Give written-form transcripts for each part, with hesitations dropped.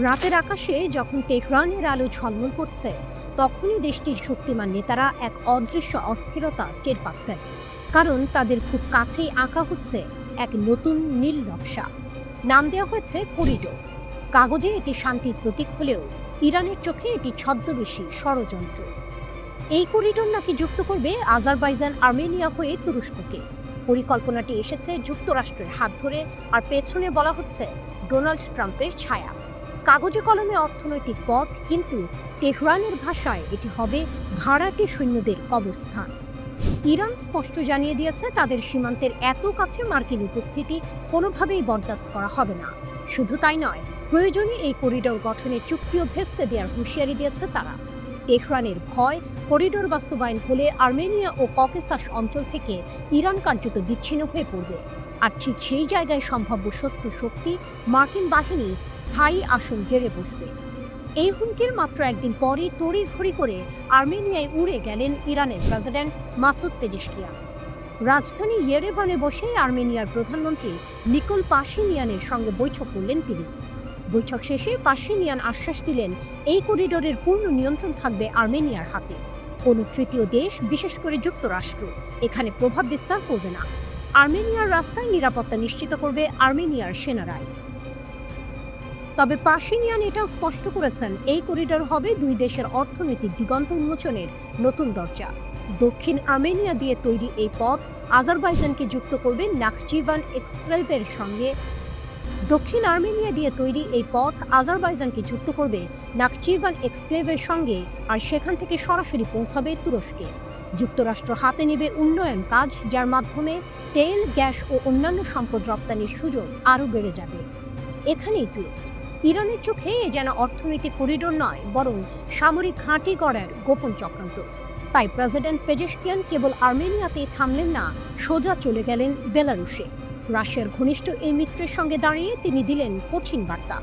রাতের আকাশে যখন তেহরানের আলো ঝলমল করছে, তখনই দেশটির শক্তিমান নেতারা এক অদৃশ্য অস্থিরতা টের পাচ্ছেন। কারণ তাদের খুব কাছেই আঁকা হচ্ছে এক নতুন নীল নকশা। নাম দেওয়া হয়েছে করিডোর। কাগজে এটি শান্তির প্রতীক হলেও ইরানের চোখে এটি ছদ্মবেশী ষড়যন্ত্র। এই করিডোর নাকি যুক্ত করবে আজারবাইজান আর্মেনিয়া হয়ে তুরস্ককে। পরিকল্পনাটি এসেছে যুক্তরাষ্ট্রের হাত ধরে, আর পেছনে বলা হচ্ছে ডোনাল্ড ট্রাম্পের ছায়া। কাগজে কলমে অর্থনৈতিক পথ, কিন্তু তেহরানের ভাষায় এটি হবে ভাড়াটে সৈন্যদের কবরস্থান। ইরান স্পষ্ট জানিয়ে দিয়েছে তাদের সীমান্তের এত কাছে মার্কিন উপস্থিতি কোনোভাবেই বরদাস্ত করা হবে না। শুধু তাই নয়, প্রয়োজনে এই করিডোর গঠনের চুক্তিও ভেস্তে দেওয়ার হুঁশিয়ারি দিয়েছে তারা। তেহরানের ভয়, করিডোর বাস্তবায়ন হলে আর্মেনিয়া ও ককেসাস অঞ্চল থেকে ইরান কার্যত বিচ্ছিন্ন হয়ে পড়বে। আর ঠিক সেই জায়গায় সম্ভাব্য শত্রু শক্তি মার্কিন বাহিনী স্থায়ী আসন ঘেরে বসবে। এই হুমকির মাত্র একদিন পরই তড়িঘড়ি করে আর্মেনিয়ায় উড়ে গেলেন ইরানের প্রেসিডেন্ট মাসুদ পেজেশকিয়ান। রাজধানী ইয়েরেভানে বসে আর্মেনিয়ার প্রধানমন্ত্রী নিকোল পাশিনিয়ানের সঙ্গে বৈঠক করলেন তিনি। বৈঠক শেষে পাশিনিয়ান আশ্বাস দিলেন, এই করিডোরের পূর্ণ নিয়ন্ত্রণ থাকবে আর্মেনিয়ার হাতে। কোনো তৃতীয় দেশ, বিশেষ করে যুক্তরাষ্ট্র, এখানে প্রভাব বিস্তার করবে না। আর্মেনিয়ার রাস্তায় নিরাপত্তা নিশ্চিত করবে আর্মেনিয়ার সেনারাই। তবে পাশিনিয়ান এটাও স্পষ্ট করেছেন, এই করিডোর হবে দুই দেশের অর্থনৈতিক দিগন্ত উন্মোচনের নতুন দরজা। দক্ষিণ আর্মেনিয়া দিয়ে তৈরি এই পথ আজারবাইজানকে যুক্ত করবে নাখচিভান এক্সক্লেভের সঙ্গে। দক্ষিণ আর্মেনিয়া দিয়ে তৈরি এই পথ আজারবাইজানকে যুক্ত করবে নাখচিভান এক্সক্লেভের সঙ্গে, আর সেখান থেকে সরাসরি পৌঁছাবে তুরস্কে। যুক্তরাষ্ট্র হাতে নেবে উন্নয়ন কাজ, যার মাধ্যমে তেল, গ্যাস ও অন্যান্য সম্পদ রপ্তানির সুযোগ আরও বেড়ে যাবে। এখানেই টুইস্ট, ইরানের চোখে এ যেন অর্থনৈতিক করিডোর নয়, বরং সামরিক ঘাঁটি গড়ার গোপন চক্রান্ত। তাই প্রেসিডেন্ট পেজেশকিয়ান কেবল আর্মেনিয়াতেই থামলেন না, সোজা চলে গেলেন বেলারুশে। রাশিয়ার ঘনিষ্ঠ এই মিত্রের সঙ্গে দাঁড়িয়ে তিনি দিলেন কঠিন বার্তা।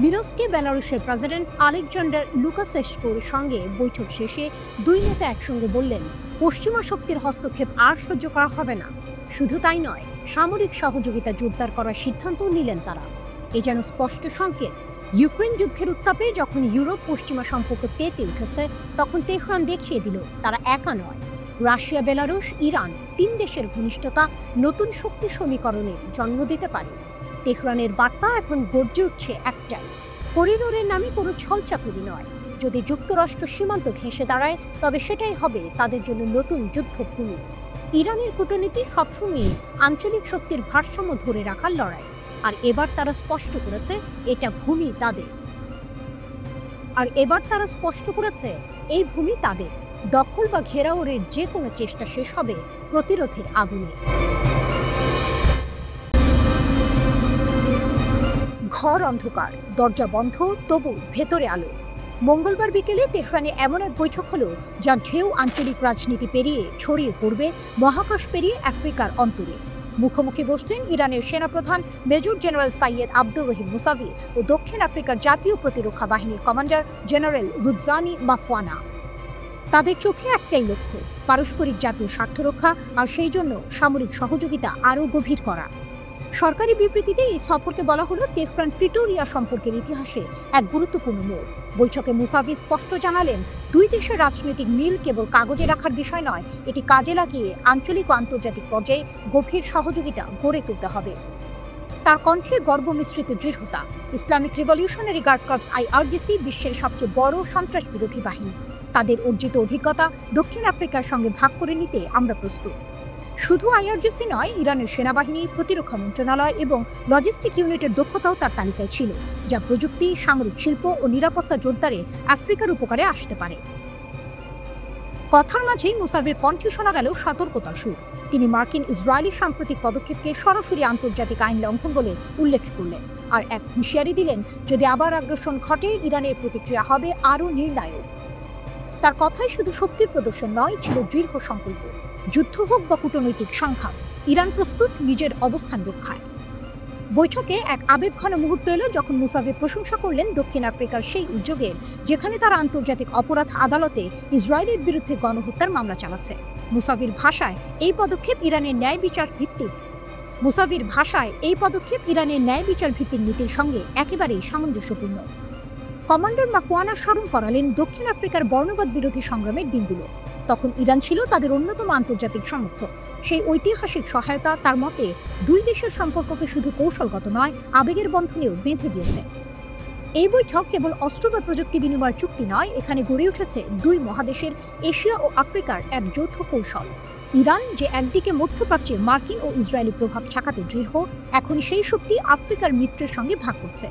মিনস্কে বেলারুশের প্রেসিডেন্ট আলেকজান্ডার লুকাশেস্কুর সঙ্গে বৈঠক শেষে দুই নেতা একসঙ্গে বললেন, পশ্চিমা শক্তির হস্তক্ষেপ আর সহ্য করা হবে না। শুধু তাই নয়, সামরিক সহযোগিতা জোরদার করার সিদ্ধান্তও নিলেন তারা। এ যেন স্পষ্ট সংকেত, ইউক্রেন যুদ্ধের উত্তাপে যখন ইউরোপ পশ্চিমা সম্পর্ক তেতে উঠেছে, তখন তেহরান দেখিয়ে দিল তারা একা নয়। রাশিয়া, বেলারুশ, ইরান, তিন দেশের ঘনিষ্ঠতা নতুন শক্তি সমীকরণে জন্ম দিতে পারে। তেহরানের বার্তা এখন গর্জে উঠছে একটাই, করিডোরের নামে কোনো ছলচাতুরি নয়। যদি যুক্তরাষ্ট্র সীমান্ত ঘেঁষে দাঁড়ায়, তবে সেটাই হবে তাদের জন্য নতুন যুদ্ধভূমি। ইরানের কূটনীতি সবসময়ই আঞ্চলিক শক্তির ভারসাম্য ধরে রাখার লড়াই, আর এবার তারা স্পষ্ট করেছে এই ভূমি তাদের। দখল বা ঘেরাওয়ের যে কোনো চেষ্টা শেষ হবে প্রতিরোধের আগুনে। ঘর অন্ধকার, দরজা বন্ধ, তবু ভেতরে আলো। মঙ্গলবার বিকেলে তেহরানে এমন এক বৈঠক হলো, যার ঢেউ আঞ্চলিক রাজনীতি পেরিয়ে ছড়িয়ে পড়বে মহাকাশ পেরিয়ে আফ্রিকার অন্তরে। মুখোমুখি বসলেন ইরানের সেনাপ্রধান major general Syed Abdur Rahim Musavi ও দক্ষিণ আফ্রিকার জাতীয় প্রতিরক্ষা বাহিনীর কমান্ডার জেনারেল রুদজানি মাফওয়ানা। তাদের চোখে একটাই লক্ষ্য, পারস্পরিক জাতীয় স্বার্থ রক্ষা, আর সেই জন্য সামরিক সহযোগিতা আরও গভীর করা। সরকারি বিবৃতিতে এই সফরকে বলা হলো তেহরান প্রিটোরিয়া সম্পর্কের ইতিহাসে এক গুরুত্বপূর্ণ মোড়। বৈঠকে মুসাভি স্পষ্ট জানালেন, দুই দেশের রাজনৈতিক মিল কেবল কাগজে রাখার বিষয় নয়, এটি কাজে লাগিয়ে আঞ্চলিক ও আন্তর্জাতিক পর্যায়ে গভীর সহযোগিতা গড়ে তুলতে হবে। তার কণ্ঠে গর্ব মিশ্রিত দৃঢ়তা। Islamic revolutionary guard corps IRGC বিশ্বের সবচেয়ে বড় সন্ত্রাস বিরোধী বাহিনী। তাদের অর্জিত অভিজ্ঞতা দক্ষিণ আফ্রিকার সঙ্গে ভাগ করে নিতে আমরা প্রস্তুত। শুধু IRGC নয়, ইরানের সেনাবাহিনী, প্রতিরক্ষা মন্ত্রণালয় এবং লজিস্টিক ইউনিটের দক্ষতাও তার তালিকায় ছিল, যা প্রযুক্তি, সামরিক শিল্প ও নিরাপত্তা জোরদারে আফ্রিকার উপকারে আসতে পারে। কথার মাঝেই মুসাভির কণ্ঠে শোনা গেল সতর্কতার সুর। তিনি মার্কিন ইসরায়েলি সাম্প্রতিক পদক্ষেপকে সরাসরি আন্তর্জাতিক আইন লঙ্ঘন বলে উল্লেখ করলেন, আর এক হুঁশিয়ারি দিলেন, যদি আবার আগ্রাসন ঘটে, ইরানের প্রতিক্রিয়া হবে আরও নির্ণায়ক। তার কথাই শুধু শক্তির প্রদর্শন নয়, ছিল দৃঢ় সংকল্প। যুদ্ধ হোক বা কূটনৈতিক সংঘাত, ইরান প্রস্তুত নিজের অবস্থান রক্ষায়। বৈঠকে এক আবেগঘন মুহূর্ত এলো যখন মুসাভি প্রশংসা করলেন দক্ষিণ আফ্রিকার সেই উদ্যোগের, যেখানে তারা আন্তর্জাতিক অপরাধ আদালতে ইসরায়েলের বিরুদ্ধে গণহত্যার মামলা চালাচ্ছে। মুসাভির ভাষায় এই পদক্ষেপ ইরানের ন্যায় বিচার ভিত্তিক নীতির সঙ্গে একেবারেই সামঞ্জস্যপূর্ণ। কমান্ডার মাফওয়ানা স্মরণ করালেন দক্ষিণ আফ্রিকার বর্ণবাদ বিরোধী সংগ্রামের দিনগুলো। তখন ইরান ছিল তাদের অন্যতম আন্তর্জাতিক সমর্থক। সেই ঐতিহাসিক সহায়তা তার মতে দুই দেশের সম্পর্ককে শুধু কৌশলগত নয়, আবেগের বন্ধনেও বেঁধে দিয়েছে। এই বৈঠক কেবল অস্ত্র বা প্রযুক্তি বিনিময়ের চুক্তি নয়, এখানে গড়ে উঠেছে দুই মহাদেশের, এশিয়া ও আফ্রিকার এক যৌথ কৌশল। ইরান, যে একদিকে মধ্যপ্রাচ্যে মার্কিন ও ইসরায়েলি প্রভাব ঠেকাতে দৃঢ়, এখন সেই শক্তি আফ্রিকার মিত্রের সঙ্গে ভাগ করছে।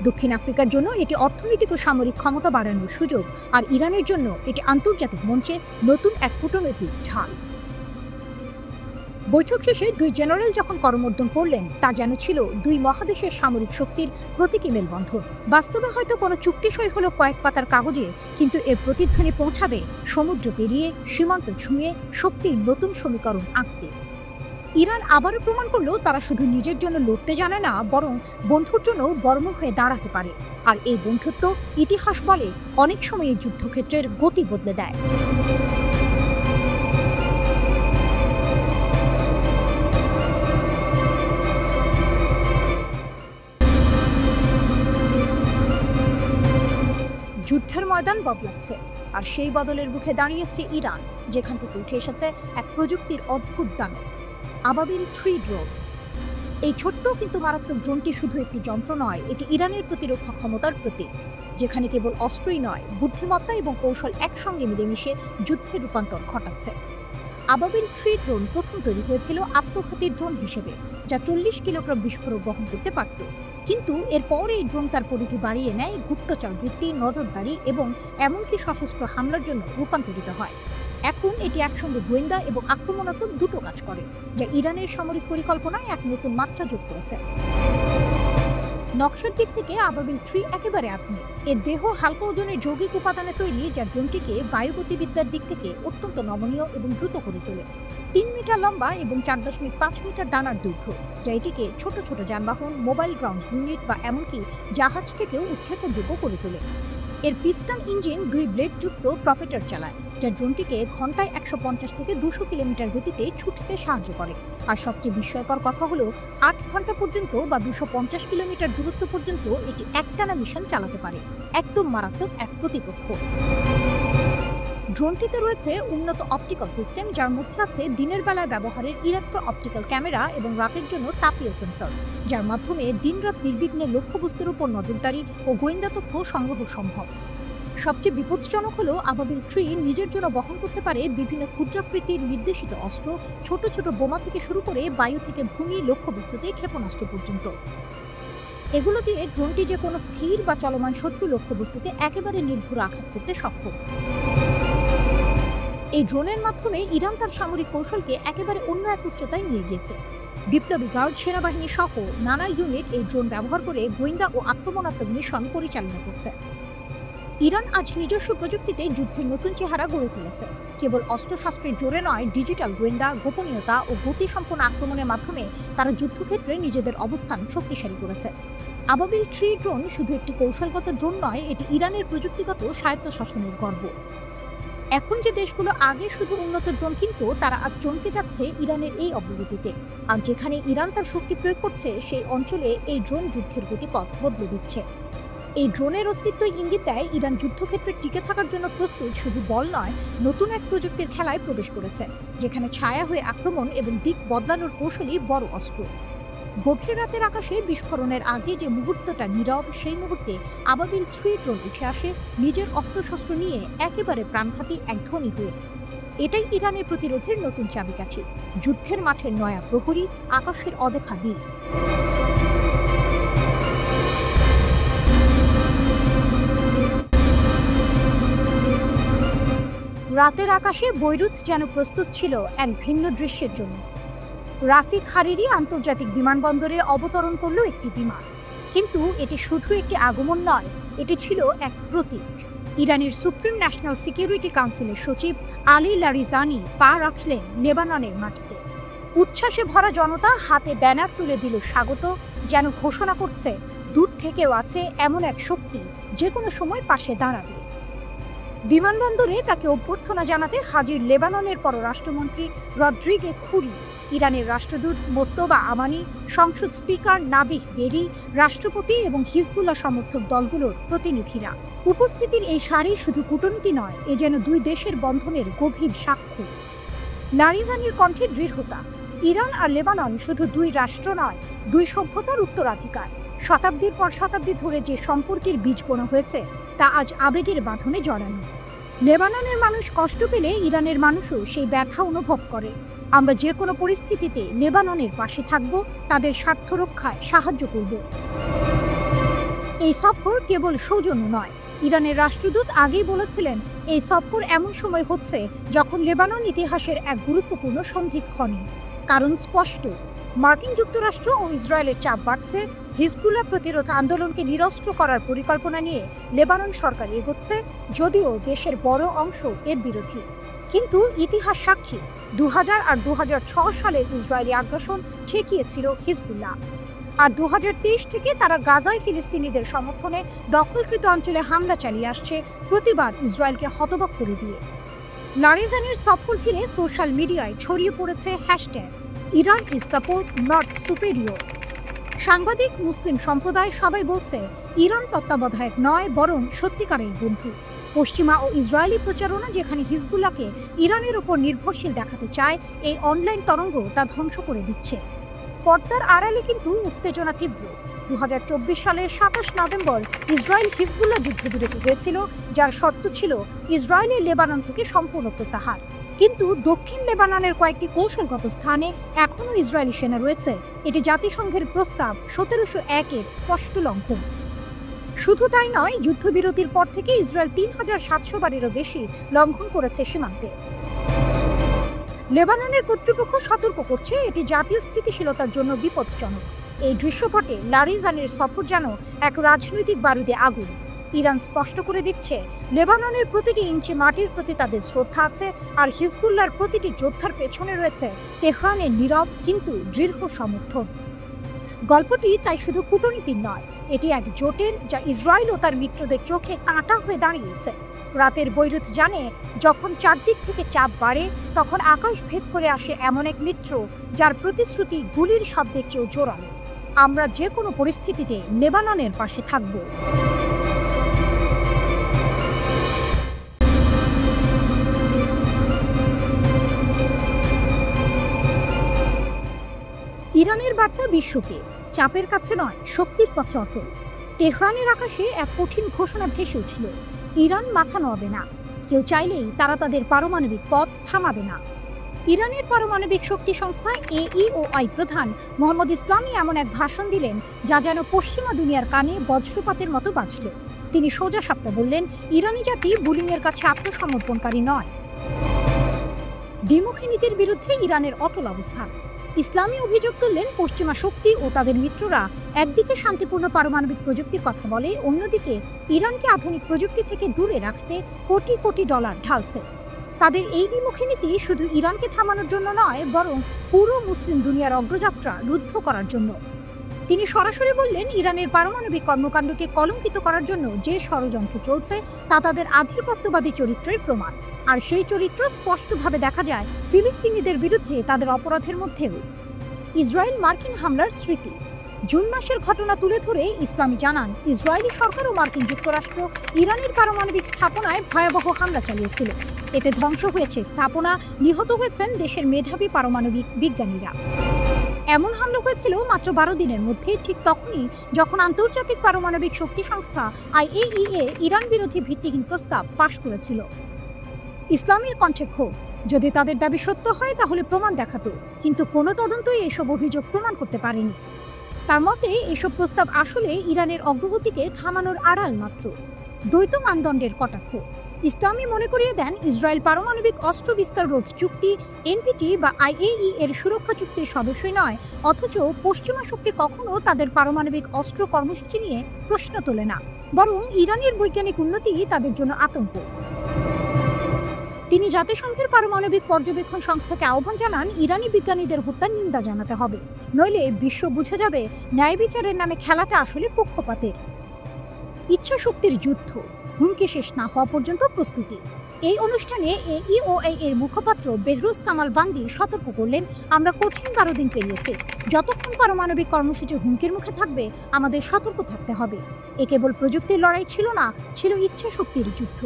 দক্ষিণ আফ্রিকার জন্য এটি অর্থনৈতিক ও সামরিক ক্ষমতা বাড়ানোর সুযোগ, আর ইরানের জন্য এটি আন্তর্জাতিক মঞ্চে নতুন এক কূটনৈতিক ঢাল। বৈঠক শেষে দুই জেনারেল যখন করমর্দন করলেন, তা যেন ছিল দুই মহাদেশের সামরিক শক্তির প্রতীকী মেলবন্ধন। বাস্তবে হয়তো কোনো চুক্তি সই হলো কয়েক পাতার কাগজে, কিন্তু এর প্রতিধ্বনি পৌঁছাবে সমুদ্র পেরিয়ে, সীমান্ত ছুঁয়ে, শক্তির নতুন সমীকরণ আঁকতে। ইরান আবারও প্রমাণ করলো তারা শুধু নিজের জন্য লড়তে জানে না, বরং বন্ধুর জন্য বর্ম হয়ে দাঁড়াতে পারে। আর এই বন্ধুত্ব, ইতিহাস বলে, অনেক সময় এই যুদ্ধক্ষেত্রের গতি বদলে দেয়। যুদ্ধের ময়দান বদলাচ্ছে, আর সেই বদলের মুখে দাঁড়িয়েছে ইরান, যেখান থেকে উঠে এসেছে এক প্রযুক্তির অদ্ভুত দানব, আবাবিল 3 ড্রোন। এই ছোট্ট কিন্তু মারাত্মক ড্রোনটি শুধু একটি যন্ত্র নয়, এটি ইরানের প্রতিরক্ষা ক্ষমতার প্রতীক, যেখানে কেবল অস্ত্রই নয়, বুদ্ধিমত্তা এবং কৌশল একসঙ্গে মিলেমিশে যুদ্ধের রূপান্তর ঘটাচ্ছে। আবাবিল 3 ড্রোন প্রথম তৈরি হয়েছিল আত্মঘাতী ড্রোন হিসেবে, যা 40 কিলোগ্রাম বিস্ফোরক বহন করতে পারত। কিন্তু এরপর এই ড্রোন তার পরিধি বাড়িয়ে নেয়, গুপ্তচর বৃত্তি, নজরদারি এবং এমনকি সশস্ত্র হামলার জন্য রূপান্তরিত হয়। এখন এটি একসঙ্গে গোয়েন্দা এবং আক্রমণাত্মক দুটো কাজ করে, যা ইরানের সামরিক পরিকল্পনায় এক নতুন মাত্রা যোগ করেছে। নকশার দিক থেকে আবাবিল 3 একেবারে আধুনিক। এর দেহ হালকা ওজনের যৌগিক উপাদানে তৈরি, যা ড্রোনটিকে বায়ুগতিবিদ্যার দিক থেকে অত্যন্ত নমনীয় এবং দ্রুত করে তোলে। 3 মিটার লম্বা এবং 4.5 মিটার ডানার দৈর্ঘ্য, যা এটিকে ছোট ছোট যানবাহন, মোবাইল গ্রাউন্ড ইউনিট বা এমনকি জাহাজ থেকেও উৎক্ষেপণযোগ্য করে তোলে। এর পিস্টন ইঞ্জিন 2 ব্লেডযুক্ত প্রপেটর চালায়, যা ড্রোনটিকে ঘন্টায় 150 থেকে 200 কিলোমিটার গতিতে ছুটতে সাহায্য করে। আর সবচেয়ে বিস্ময়কর কথা হলো, 8 ঘন্টা পর্যন্ত বা 250 কিলোমিটার দূরত্ব পর্যন্ত এটি একটানা মিশন চালাতে পারে। একদম মারাত্মক এক প্রতিপক্ষ। ড্রোনটিতে রয়েছে উন্নত অপটিক্যাল সিস্টেম, যার মধ্যে আছে দিনের বেলায় ব্যবহারের ইলেকট্রো অপটিক্যাল ক্যামেরা এবং রাতের জন্য তাপীয় সেন্সর, যার মাধ্যমে দিনরাত নির্বিঘ্নে লক্ষ্যবস্তুর উপর নজরদারি ও গোয়েন্দা তথ্য সংগ্রহ সম্ভব। সবচেয়ে বিপজ্জনক হলো, আবাবিল 3 নিজের জন্য বহন করতে পারে বিভিন্ন ক্ষুদ্রাকৃতির নির্দেশিত অস্ত্র, ছোট ছোট বোমা থেকে শুরু করে বায়ু থেকে ভূমি লক্ষ্যবস্তুতে ক্ষেপণাস্ত্র পর্যন্ত। এগুলো দিয়ে ড্রোনটি যে কোনো স্থির বা চলমান শত্রু লক্ষ্যবস্তুতে একেবারে নির্ভুল আঘাত করতে সক্ষম। এই ড্রোনের মাধ্যমে ইরান তার সামরিক কৌশলকে একেবারে অন্য এক উচ্চতায় নিয়ে গিয়েছে। বিপ্লবী গার্ড, সেনাবাহিনী সহ নানা ইউনিট এই ড্রোন ব্যবহার করে গোয়েন্দা ও আক্রমণাত্মক মিশন পরিচালনা করছে। ইরান আজ নিজস্ব প্রযুক্তিতে যুদ্ধের নতুন চেহারা গড়ে তুলেছে। কেবল অস্ত্রশস্ত্রের জোরে নয়, ডিজিটাল গোয়েন্দা, গোপনীয়তা ও গতিসম্পন্ন আক্রমণের মাধ্যমে তারা যুদ্ধক্ষেত্রে নিজেদের অবস্থান শক্তিশালী করেছে। আবাবিল 3 ড্রোন শুধু একটি কৌশলগত ড্রোন নয়, এটি ইরানের প্রযুক্তিগত স্বায়ত্তশাসনের গর্ব। এখন যে দেশগুলো আগে শুধু উন্নত ড্রোন কিনত, তারা আজ চমকে যাচ্ছে ইরানের এই অগ্রগতিতে। আর যেখানে ইরান তার শক্তি প্রয়োগ করছে, সেই অঞ্চলে এই ড্রোন যুদ্ধের গতিপথ বদলে দিচ্ছে। এই ড্রোনের অস্তিত্ব ইঙ্গিত দেয় ইরান যুদ্ধক্ষেত্রে টিকে থাকার জন্য প্রস্তুত, শুধু বল নয়, নতুন এক প্রযুক্তির খেলায় প্রবেশ করেছে, যেখানে ছায়া হয়ে আক্রমণ এবং দিক বদলানোর কৌশলই বড় অস্ত্র। গভীর রাতের আকাশে বিস্ফোরণের আগে যে মুহূর্তটা নীরব, সেই মুহূর্তে আবাবিল 3 ড্রোন উঠে আসে নিজের অস্ত্রশস্ত্র নিয়ে, একেবারে প্রাণঘাতী এক ধ্বনি হয়ে। এটাই ইরানের প্রতিরোধের নতুন চাবিকাঠি, যুদ্ধের মাঠের নয়া প্রহরী, আকাশের অদেখা দিক। রাতের আকাশে বৈরুত যেন প্রস্তুত ছিল এক ভিন্ন দৃশ্যের জন্য। রাফিক হারিরি আন্তর্জাতিক বিমানবন্দরে অবতরণ করল একটি বিমান, কিন্তু এটি শুধু একটি আগমন নয়, এটি ছিল এক প্রতীক। ইরানের সুপ্রিম ন্যাশনাল সিকিউরিটি কাউন্সিলের সচিব আলী লারিজানি পা রাখলেন লেবাননের মাটিতে। উচ্ছ্বাসে ভরা জনতা হাতে ব্যানার তুলে দিল স্বাগত, যেন ঘোষণা করছে দূর থেকেও আছে এমন এক শক্তি যে কোনো সময় পাশে দাঁড়াবে। বিমানবন্দরে তাকে অভ্যর্থনা জানাতে হাজির লেবাননের পররাষ্ট্রমন্ত্রী রদ্রিগে খুরি। ইরানের রাষ্ট্রদূত মোস্তফা আমানি, সংসদ স্পিকার নাবিহ বেরি, রাষ্ট্রপতি এবং হিজবুল্লাহ সমর্থক দলগুলোর প্রতিনিধিরা। উপস্থিতির এই সারি শুধু কূটনীতি নয়, এ যেন দুই দেশের বন্ধনের গভীর সাক্ষ্য। লারিজানির কণ্ঠে দৃঢ়তা। ইরান আর লেবানন শুধু দুই রাষ্ট্র নয়, দুই সভ্যতার উত্তরাধিকার। শতাব্দীর পর শতাব্দী ধরে যে সম্পর্কের বীজ বোনা হয়েছে তা আজ আবেগের বাঁধনে জড়ানো। লেবাননের মানুষ কষ্ট পেলে ইরানের মানুষও সেই ব্যথা অনুভব করে। আমরা যে কোনো পরিস্থিতিতে লেবাননের পাশে থাকব, তাদের স্বার্থ রক্ষায় সাহায্য করব। এই সফর কেবল সৌজন্য নয়। ইরানের রাষ্ট্রদূত আগেই বলেছিলেন, এই সফর এমন সময় হচ্ছে যখন লেবানন ইতিহাসের এক গুরুত্বপূর্ণ সন্ধিক্ষণে। কারণ স্পষ্ট, মার্কিন যুক্তরাষ্ট্র ও ইসরায়েলের চাপ বাড়ছে। হিজবুল্লাহ প্রতিরোধ আন্দোলনকে নিরস্ত্র করার পরিকল্পনা নিয়ে লেবানন সরকার এগোচ্ছে, যদিও দেশের বড় অংশ এর বিরোধী। কিন্তু ইতিহাস সাক্ষী, 2000 আর 2006 সালের ইসরায়েলি আগ্রাসন ঠেকিয়েছিল হিজবুল্লাহ। আর 2023 থেকে তারা গাজায় ফিলিস্তিনিদের সমর্থনে দখলকৃত অঞ্চলে হামলা চালিয়ে আসছে, প্রতিবার ইসরায়েলকে হতবাক করে দিয়ে। লারিজানির সফর ঘিরে সোশ্যাল মিডিয়ায় ছড়িয়ে পড়েছে hashtag Iran is support not superior. সাংবাদিক, মুসলিম সম্প্রদায় সবাই বলছে ইরান তত্ত্বাবধায়ক নয়, বরং সত্যিকারের বন্ধু। পশ্চিমা ও ইসরায়েলি প্রচারণা যেখানে হিজবুল্লাহকে ইরানের উপর নির্ভরশীল দেখাতে চায়, এই অনলাইন তরঙ্গ তা ধ্বংস করে দিচ্ছে। পর্দার আড়ালে কিন্তু উত্তেজনা তীব্র। 2024 সালের 27 নভেম্বর ইসরায়েল হিজবুল্লাহ যুদ্ধবিরতি হয়েছিল, যার শর্ত ছিল ইসরায়েলের লেবানন থেকে সম্পূর্ণ প্রত্যাহার। কিন্তু দক্ষিণ লেবাননের কয়েকটি কৌশলগত স্থানে এখনও ইসরায়েলি সেনা রয়েছে। এটি জাতিসংঘের প্রস্তাব 1701-এর স্পষ্ট লঙ্ঘন। শুধু তাই নয়, যুদ্ধবিরতির পর থেকে ইসরায়েল 3700 বারেরও বেশি লঙ্ঘন করেছে সীমান্তে। লেবাননের কর্তৃপক্ষ সতর্ক করছে, এটি জাতীয় স্থিতিশীলতার জন্য বিপজ্জনক। এই দৃশ্যপটে লারিজানির সফর যেন এক রাজনৈতিক বারুদে আগুন। ইরান স্পষ্ট করে দিচ্ছে, লেবাননের প্রতিটি ইঞ্চি মাটির প্রতি তাদের শ্রদ্ধা আছে, আর হিজবুল্লাহর প্রতিটি যোদ্ধার পেছনে রয়েছে তেহরানের নীরব কিন্তু দৃঢ় সমর্থন। গল্পটি তাই শুধু কূটনীতির নয়, এটি এক জোটের, যা ইসরায়েল ও তার মিত্রদের চোখে কাঁটা হয়ে দাঁড়িয়েছে। রাতের বৈরুত জানে, যখন চারদিক থেকে চাপ বাড়ে, তখন আকাশ ভেদ করে আসে এমন এক মিত্র যার প্রতিশ্রুতি গুলির শব্দের চেয়েও জোরালো। আমরা যে কোনো পরিস্থিতিতে লেবাননের পাশে থাকব। ইরানের বার্তা বিশ্বকে, চাপের কাছে নয়, শক্তির পথে অটল। তেহরানের আকাশে এক কঠিন ঘোষণা ভেসে উঠল, ইরান মাথা নোয়াবে না। কেউ চাইলেই তারা তাদের পারমাণবিক পথ থামাবে না। ইরানের পারমাণবিক শক্তি সংস্থা AEOI প্রধান মোহাম্মদ ইসলামী এমন এক ভাষণ দিলেন, যা যেন পশ্চিমা দুনিয়ার কানে বজ্রপাতের মতো বাজল। তিনি সোজা সাপটা বললেন, ইরানি জাতি বুলিংয়ের কাছে আত্মসমর্পণকারী নয়। দ্বিমুখী নীতির বিরুদ্ধে ইরানের অটল অবস্থান। ইসলামী অভিযোগ তুললেন, পশ্চিমা শক্তি ও তাদের মিত্ররা একদিকে শান্তিপূর্ণ পারমাণবিক প্রযুক্তির কথা বলে, অন্যদিকে ইরানকে আধুনিক প্রযুক্তি থেকে দূরে রাখতে কোটি কোটি ডলার ঢালছে। তাদের এই দ্বিমুখী নীতি শুধু ইরানকে থামানোর জন্য নয়, বরং পুরো মুসলিম দুনিয়ার অগ্রযাত্রা রুদ্ধ করার জন্য। তিনি সরাসরি বললেন, ইরানের পারমাণবিক কর্মকাণ্ডকে কলঙ্কিত করার জন্য যে ষড়যন্ত্র চলছে তা তাদের আধিপত্যবাদী চরিত্রের প্রমাণ। আর সেই চরিত্র স্পষ্টভাবে দেখা যায় ফিলিস্তিনিদের বিরুদ্ধে তাদের অপরাধের মধ্যেও। ইসরায়েল মার্কিন হামলার স্মৃতি। জুন মাসের ঘটনা তুলে ধরে ইসলামী জানান, ইসরায়েলি সরকার ও মার্কিন যুক্তরাষ্ট্র ইরানের পারমাণবিক স্থাপনায় ভয়াবহ হামলা চালিয়েছিল। এতে ধ্বংস হয়েছে স্থাপনা, নিহত হয়েছেন দেশের মেধাবী পারমাণবিক বিজ্ঞানীরা। এমন হামলা হয়েছিল মাত্র 12 দিনের মধ্যে, ঠিক তখনই যখন আন্তর্জাতিক পারমাণবিক শক্তি সংস্থা IAEA ইরান বিরোধী ভিত্তিহীন প্রস্তাব পাশ করেছিল। ইসলামের কণ্ঠে ক্ষোভ, যদি তাদের দাবি সত্য হয় তাহলে প্রমাণ দেখাতো, কিন্তু কোনো তদন্তই এসব অভিযোগ প্রমাণ করতে পারেনি। তার মতে, এসব প্রস্তাব আসলে ইরানের অগ্রগতিকে থামানোর আড়াল মাত্র, দ্বৈত মানদণ্ডের কটাক্ষ। ইসলামী মনে করিয়ে দেন, ইসরায়েল পারমাণবিক অস্ত্র বিস্তার রোধ চুক্তি NPT বা IAEA এর সুরক্ষা চুক্তির সদস্যই নয়, অথচ পশ্চিমা শক্তি কখনো তাদের পারমাণবিক অস্ত্র কর্মসূচি নিয়ে প্রশ্ন তোলে না, বরং ইরানের বৈজ্ঞানিক উন্নতি তাদের জন্য আতঙ্ক। তিনি জাতিসংঘের পারমাণবিক পর্যবেক্ষণ সংস্থাকে আহ্বান জানান, ইরানি বিজ্ঞানীদের হত্যার নিন্দা জানাতে হবে, নইলে বিশ্ব বুঝে যাবে ন্যায় বিচারের নামে খেলাটা আসলে পক্ষপাতের। ইচ্ছা শক্তির যুদ্ধ, হুমকি শেষ না হওয়া পর্যন্ত প্রস্তুতি। এই অনুষ্ঠানে এইইওএ এর মুখপাত্র বেহরুজ কামাল বান্দি সতর্ক করলেন, আমরা কঠিন 12 দিন পেরিয়েছি। যতক্ষণ পারমাণবিক কর্মসূচি হুমকির মুখে থাকবে, আমাদের সতর্ক থাকতে হবে। এ কেবল প্রযুক্তির লড়াই ছিল না, ছিল ইচ্ছা শক্তির যুদ্ধ।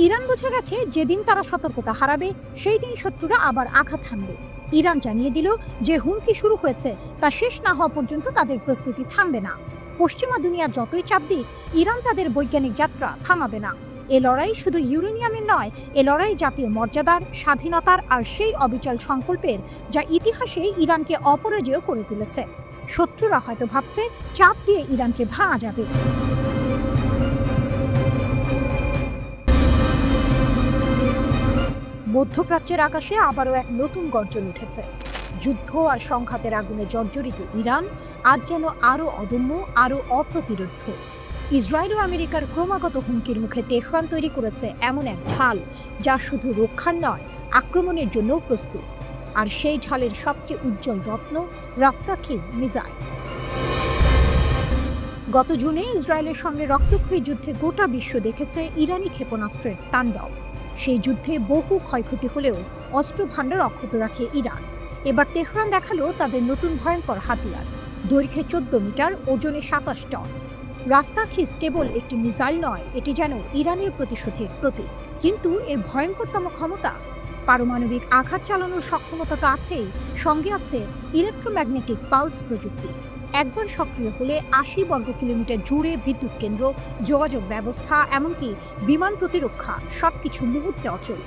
ইরান বুঝে গেছে যেদিন তারা সতর্কতা হারাবে, সেই দিন শত্রুরা আবার আঘাত হানবে। ইরান জানিয়ে দিল যে হুমকি শুরু হয়েছে তা শেষ না হওয়া পর্যন্ত তাদের প্রস্তুতি থামবে না। পশ্চিমা দুনিয়া যতই চাপ দিক, ইরান তাদের বৈজ্ঞানিক যাত্রা থামাবে না। এ লড়াই শুধু ইউরেনিয়ামের নয়, এ লড়াই জাতীয় মর্যাদার, স্বাধীনতার আর সেই অবিচল সংকল্পের যা ইতিহাসে ইরানকে অপরাজেয় করে তুলেছে। শত্রুরা হয়তো ভাবছে চাপ দিয়ে ইরানকে ভাঙা যাবে। মধ্যপ্রাচ্যের আকাশে আবারও এক নতুন গর্জন উঠেছে। যুদ্ধ আর সংঘাতের আগুনে জর্জরিত ইরান আজ যেন আরও অদম্য, আরও অপ্রতিরোধ্য। ইসরায়েল ও আমেরিকার ক্রমাগত হুমকির মুখে তেহরান তৈরি করেছে এমন এক ঢাল যা শুধু রক্ষার নয়, আক্রমণের জন্যও প্রস্তুত। আর সেই ঢালের সবচেয়ে উজ্জ্বল রত্ন রাস্তাখিজ মিসাইল। গত জুনে ইসরায়েলের সঙ্গে রক্তক্ষয়ী যুদ্ধে গোটা বিশ্ব দেখেছে ইরানি ক্ষেপণাস্ত্রের তাণ্ডব। সেই যুদ্ধে বহু ক্ষয়ক্ষতি হলেও অস্ত্র ভাণ্ডার অক্ষত রাখে ইরান। এবার তেহরান দেখালো তাদের নতুন ভয়ঙ্কর হাতিয়ার, দৈর্ঘ্যে 14 মিটার, ওজনে 27 টন। রাস্তাখিজ কেবল একটি মিসাইল নয়, এটি যেন ইরানের প্রতিশোধের প্রতীক। কিন্তু এর ভয়ঙ্করতম ক্ষমতা, পারমাণবিক আঘাত চালানোর সক্ষমতা তো আছেই, সঙ্গে আছে ইলেকট্রোম্যাগনেটিক পালস প্রযুক্তি। একবার সক্রিয় হলে 80 বর্গ কিলোমিটার জুড়ে বিদ্যুৎ কেন্দ্র, যোগাযোগ ব্যবস্থা, এমনকি বিমান প্রতিরক্ষা সবকিছু মুহূর্তে অচল।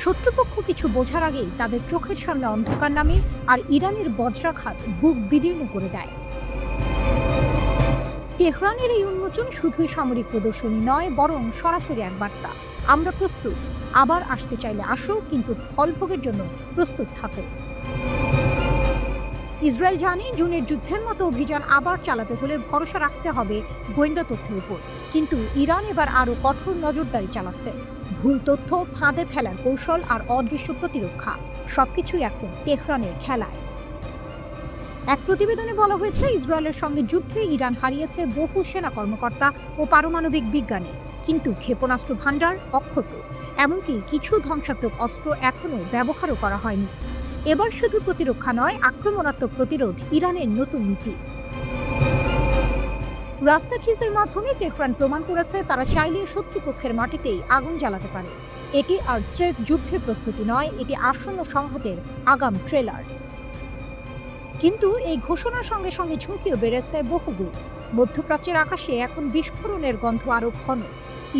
শত্রুপক্ষ কিছু বোঝার আগেই তাদের চোখের সামনে অন্ধকার নামে, আর ইরানের বজ্রাঘাত বুক বিদীর্ণ করে দেয়। তেহরানের এই উন্মোচন শুধুই সামরিক প্রদর্শনী নয়, বরং সরাসরি এক বার্তা, আমরা প্রস্তুত। আবার আসতে চাইলে আসো, কিন্তু ফলভোগের জন্য প্রস্তুত থাকো। ইসরায়েল জানে জুনের যুদ্ধের মতো অভিযান আবার চালাতে হলে ভরসা রাখতে হবে গোয়েন্দা তথ্যের উপর। কিন্তু ইরান এবার আরও কঠোর নজরদারি চালাচ্ছে। ভুল তথ্য, ফাঁদে ফেলার কৌশল আর অদৃশ্য প্রতিরক্ষা সবকিছুই এখন তেহরানের খেলায়। এক প্রতিবেদনে বলা হয়েছে, ইসরায়েলের সঙ্গে যুদ্ধে ইরান হারিয়েছে বহু সেনা কর্মকর্তা ও পারমাণবিক বিজ্ঞানী, কিন্তু ক্ষেপণাস্ত্র ভাণ্ডার অক্ষত। এমনকি কিছু ধ্বংসাত্মক অস্ত্র এখনও ব্যবহারও করা হয়নি। এবার শুধু প্রতিরক্ষা নয়, আক্রমণাত্মক প্রতিরোধ ইরানের নতুন নীতি। রাস্তাখিজের মাধ্যমে তেহরান প্রমাণ করেছে তারা চাইলে শত্রুপক্ষের মাটিতেই আগুন জ্বালাতে পারে। এটি আর স্রেফ যুদ্ধের প্রস্তুতি নয়, এটি আসন্ন সংঘাতের আগাম ট্রেলার। কিন্তু এই ঘোষণার সঙ্গে সঙ্গে ঝুঁকিও বেড়েছে বহুগুণ। মধ্যপ্রাচ্যের আকাশে এখন বিস্ফোরণের গন্ধ আরও ঘন।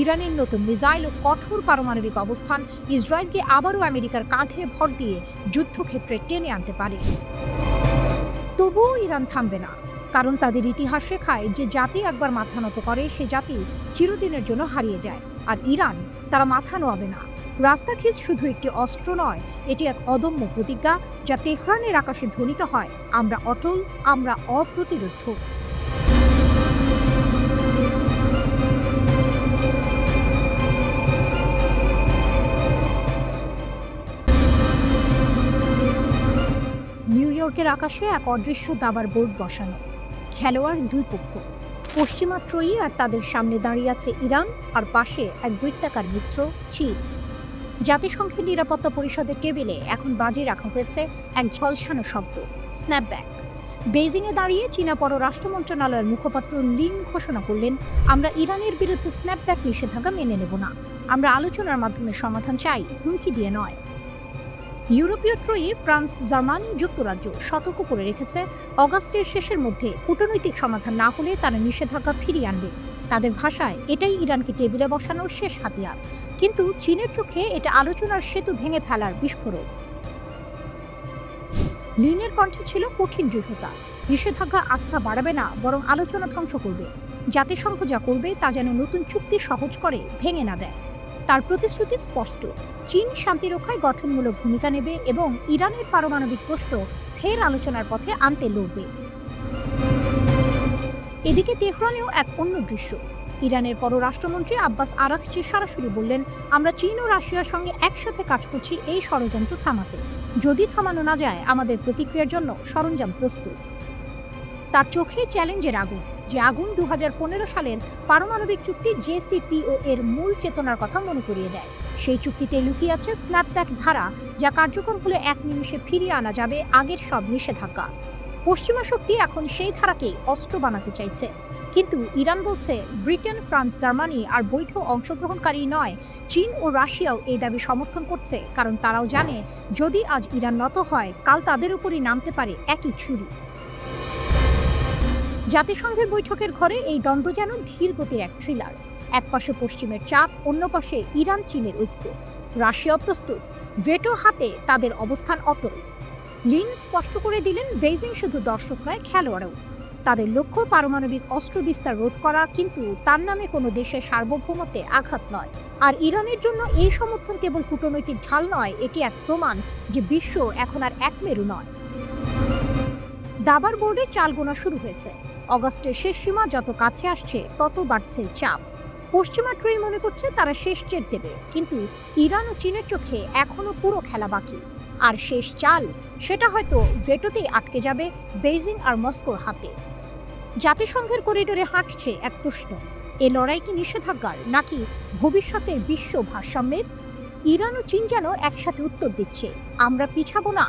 ইরানের নতুন মিসাইল ও কঠোর পারমাণবিক অবস্থান ইসরায়েলকে আবারও আমেরিকার কাঁধে ভর দিয়ে যুদ্ধক্ষেত্রে টেনে আনতে পারে। তবুও ইরান থামবে না, কারণ তাদের ইতিহাস শেখায় যে জাতি একবার মাথা নত করে সে জাতি চিরদিনের জন্য হারিয়ে যায়। আর ইরান, তারা মাথা নোয়াবে না। রাস্তাখিজ শুধু একটি অস্ত্র নয়, এটি এক অদম্য প্রতিজ্ঞা যা তেহরানের আকাশে ধ্বনিত হয়, আমরা অটল, আমরা অপ্রতিরোধ্য। নিউ ইয়র্কের আকাশে এক অদৃশ্য দাবার বোর্ড বসানো, খেলোয়াড় দুই পক্ষ। পশ্চিমা ত্রয়ী আর তাদের সামনে দাঁড়িয়ে আছে ইরান, আর পাশে এক দৈত্যাকার মিত্র চীন। জাতিসংঘের নিরাপত্তা পরিষদের টেবিলে এখন বাজি রাখা হয়েছে এক ঝলসানো শব্দ, স্ন্যাপব্যাক। বেইজিংয়ে দাঁড়িয়ে চীনা পররাষ্ট্র মন্ত্রণালয়ের মুখপাত্র লিন ঘোষণা করলেন, আমরা ইরানের বিরুদ্ধে স্ন্যাপব্যাক নিষেধাজ্ঞা মেনে নেব না। আমরা আলোচনার মাধ্যমে সমাধান চাই, হুমকি দিয়ে নয়। ইউরোপীয় ত্রয়ী ফ্রান্স, জার্মানি, যুক্তরাজ্য সতর্ক করে রেখেছে, অগাস্টের শেষের মধ্যে কূটনৈতিক সমাধান না হলে তারা নিষেধাজ্ঞা ফিরিয়ে আনবে। তাদের ভাষায় এটাই ইরানকে টেবিলে বসানোর শেষ হাতিয়ার। কিন্তু চীনের চোখে এটা আলোচনার সেতু ভেঙে ফেলার বিস্ফোরক। লিনের কণ্ঠে ছিল কঠিন দৃঢ়তা, নিষেধাজ্ঞা আস্থা বাড়াবে না, বরং আলোচনা ধ্বংস করবে। জাতিসংঘ যা করবে তা যেন নতুন চুক্তি সহজ করে, ভেঙে না দেয়। তার প্রতিশ্রুতি স্পষ্ট, চীন শান্তি রক্ষায় গঠনমূলক ভূমিকা নেবে এবং ইরানের পারমাণবিক প্রশ্ন ফের আলোচনার পথে আনতে লড়বে। এদিকে তেহরানেও এক অন্য দৃশ্য। ইরানের পররাষ্ট্রমন্ত্রী আব্বাস আরাকচি সরাসরি বললেন, আমরা চীন ও রাশিয়ার সঙ্গে একসাথে কাজ করছি এই ষড়যন্ত্র থামাতে। যদি থামানো না যায়, আমাদের প্রতিক্রিয়ার জন্য সরঞ্জাম প্রস্তুত। তার চোখে চ্যালেঞ্জের আগুন, যে আগুন 2015 সালের পারমাণবিক চুক্তি JCPOA এর মূল চেতনার কথা মনে করিয়ে দেয়। সেই চুক্তিতে লুকিয়ে আছে স্ন্যাপব্যাক ধারা, যা কার্যকর হলে এক নিমিষে ফিরিয়ে আনা যাবে আগের সব নিষেধাজ্ঞা। পশ্চিমা শক্তি এখন সেই ধারাকেই অস্ত্র বানাতে চাইছে, কিন্তু ইরান বলছে ব্রিটেন, ফ্রান্স, জার্মানি আর বৈধ অংশগ্রহণকারী নয়, চীন ও রাশিয়াও এই দাবি সমর্থন করছে, কারণ তারাও জানে যদি আজ ইরান নত হয়, কাল তাদের উপরই নামতে পারে একই ছুরি। জাতিসংঘের বৈঠকের ঘরে এই দ্বন্দ্ব যেন ধীর গতির এক থ্রিলার। এক পাশে পশ্চিমের চাপ, অন্য পাশে ইরান চীনের ঐক্য। রাশিয়া প্রস্তুত, ভেটো হাতে তাদের অবস্থান অটল। লিন স্পষ্ট করে দিলেন বেইজিং শুধু দর্শক নয়, খেলোয়াড়ও। তাদের লক্ষ্য পারমাণবিক অস্ত্র বিস্তার রোধ করা, কিন্তু তার নামে কোনো দেশের সার্বভৌমত্বে আঘাত নয়। আর ইরানের জন্য এই সমর্থন কেবল কূটনৈতিক ঢাল নয়, এটি এক প্রমাণ যে বিশ্ব এখন আর একমেরু নয়। দাবার বোর্ডে চাল গোনা শুরু হয়েছে। অগস্টের শেষ সীমা যত কাছে আসছে তত বাড়ছে চাপ। পশ্চিমা ট্রেই মনে করছে তারা শেষ চেক দেবে, কিন্তু ইরান ও চীনের চোখে এখনো পুরো খেলা বাকি। আর শেষ চাল, সেটা হয়তো ভেটোতেই আটকে যাবে বেইজিং আর মস্কোর হাতে। জাতিসংঘের করিডোরে হাঁটছে এক প্রশ্ন, এ লড়াই কি নিষেধাজ্ঞার নাকি ভবিষ্যতের বিশ্ব ভারসাম্যের? ইরান ও চীন যেন একসাথে উত্তর দিচ্ছে, আমরা পিছাবো না।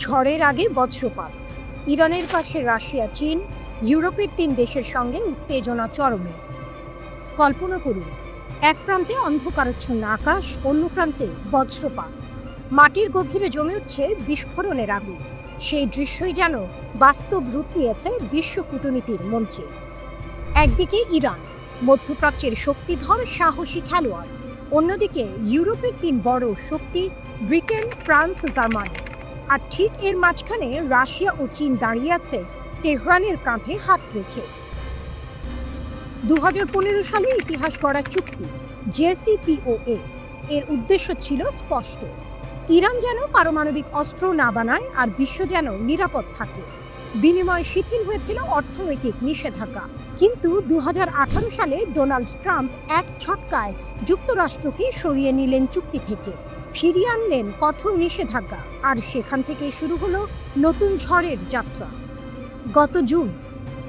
ঝড়ের আগে বজ্রপাত। ইরানের পাশে রাশিয়া, চীন, ইউরোপের 3 দেশের সঙ্গে উত্তেজনা চরমে। কল্পনা করুন, এক প্রান্তে অন্ধকারাচ্ছন্ন আকাশ, অন্য প্রান্তে বজ্রপাত। মাটির গভীরে জমে উঠছে বিস্ফোরণের আগুন। সেই দৃশ্যই যেন বাস্তব রূপ নিয়েছে বিশ্ব কূটনীতির মঞ্চে। একদিকে ইরান, মধ্যপ্রাচ্যের শক্তিধর সাহসী খেলোয়াড়। অন্যদিকে ইউরোপের 3 বড় শক্তি, ব্রিটেন, ফ্রান্স, জার্মানি। আর ঠিক এর মাঝখানে রাশিয়া ও চীন দাঁড়িয়ে আছে তেহরানের কাঁধে হাত রেখে। 2015 সালে ইতিহাস গড়া চুক্তি JCPOA এর উদ্দেশ্য ছিল স্পষ্ট, ইরান যেন পারমাণবিক অস্ত্র না বানায় আর বিশ্ব যেন নিরাপদ থাকে। বিনিময়ে শিথিল হয়েছিল অর্থনৈতিক নিষেধাজ্ঞা, কিন্তু 2018 সালে ডোনাল্ড ট্রাম্প এক ছটকায় যুক্তরাষ্ট্রকে সরিয়ে নিলেন চুক্তি থেকে, ফিরিয়ে আনলেন কঠোর নিষেধাজ্ঞা। আর সেখান থেকে শুরু হলো নতুন ঝড়ের যাত্রা। গত জুন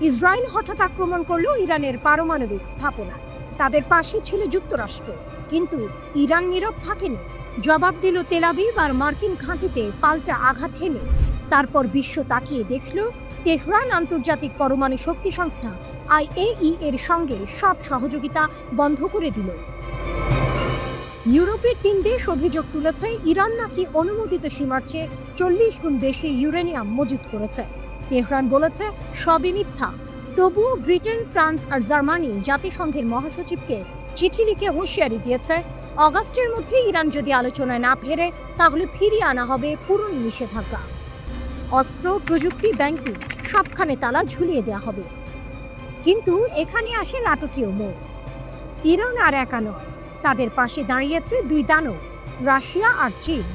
ইসরায়েল হঠাৎ আক্রমণ করল ইরানের পারমাণবিক স্থাপনায়। তাদের পাশে ছিল যুক্তরাষ্ট্র, কিন্তু ইরান নীরব থাকেনি। জবাব দিল তেল আবিব আর মার্কিন ঘাঁটিতে পাল্টা আঘাত হেনে। তারপর বিশ্ব তাকিয়ে দেখল তেহরান আন্তর্জাতিক পরমাণু শক্তি সংস্থা IAEA এর সঙ্গে সব সহযোগিতা বন্ধ করে দিল। ইউরোপের 3 দেশ অভিযোগ তুলেছে ইরান নাকি অনুমোদিত সীমার চেয়ে 40 গুণ বেশি ইউরেনিয়াম মজুত করেছে। তেহরান বলেছে সবই মিথ্যা। তবুও ব্রিটেন, ফ্রান্স আর জার্মানি জাতিসংঘের মহাসচিবকে চিঠি লিখে হুঁশিয়ারি দিয়েছে, অগাস্টের মধ্যে ইরান যদি আলোচনায় না ফেরে, তাহলে ফিরিয়ে আনা হবে পুরনো নিষেধাজ্ঞা। অস্ত্র, প্রযুক্তি, ব্যাংকিং সবখানে তালা ঝুলিয়ে দেওয়া হবে। কিন্তু এখানে আসে নাটকীয় মোড়। ইরান আর একা নয়, তাদের পাশে দাঁড়িয়েছে 2 দানব, রাশিয়া আর চীন।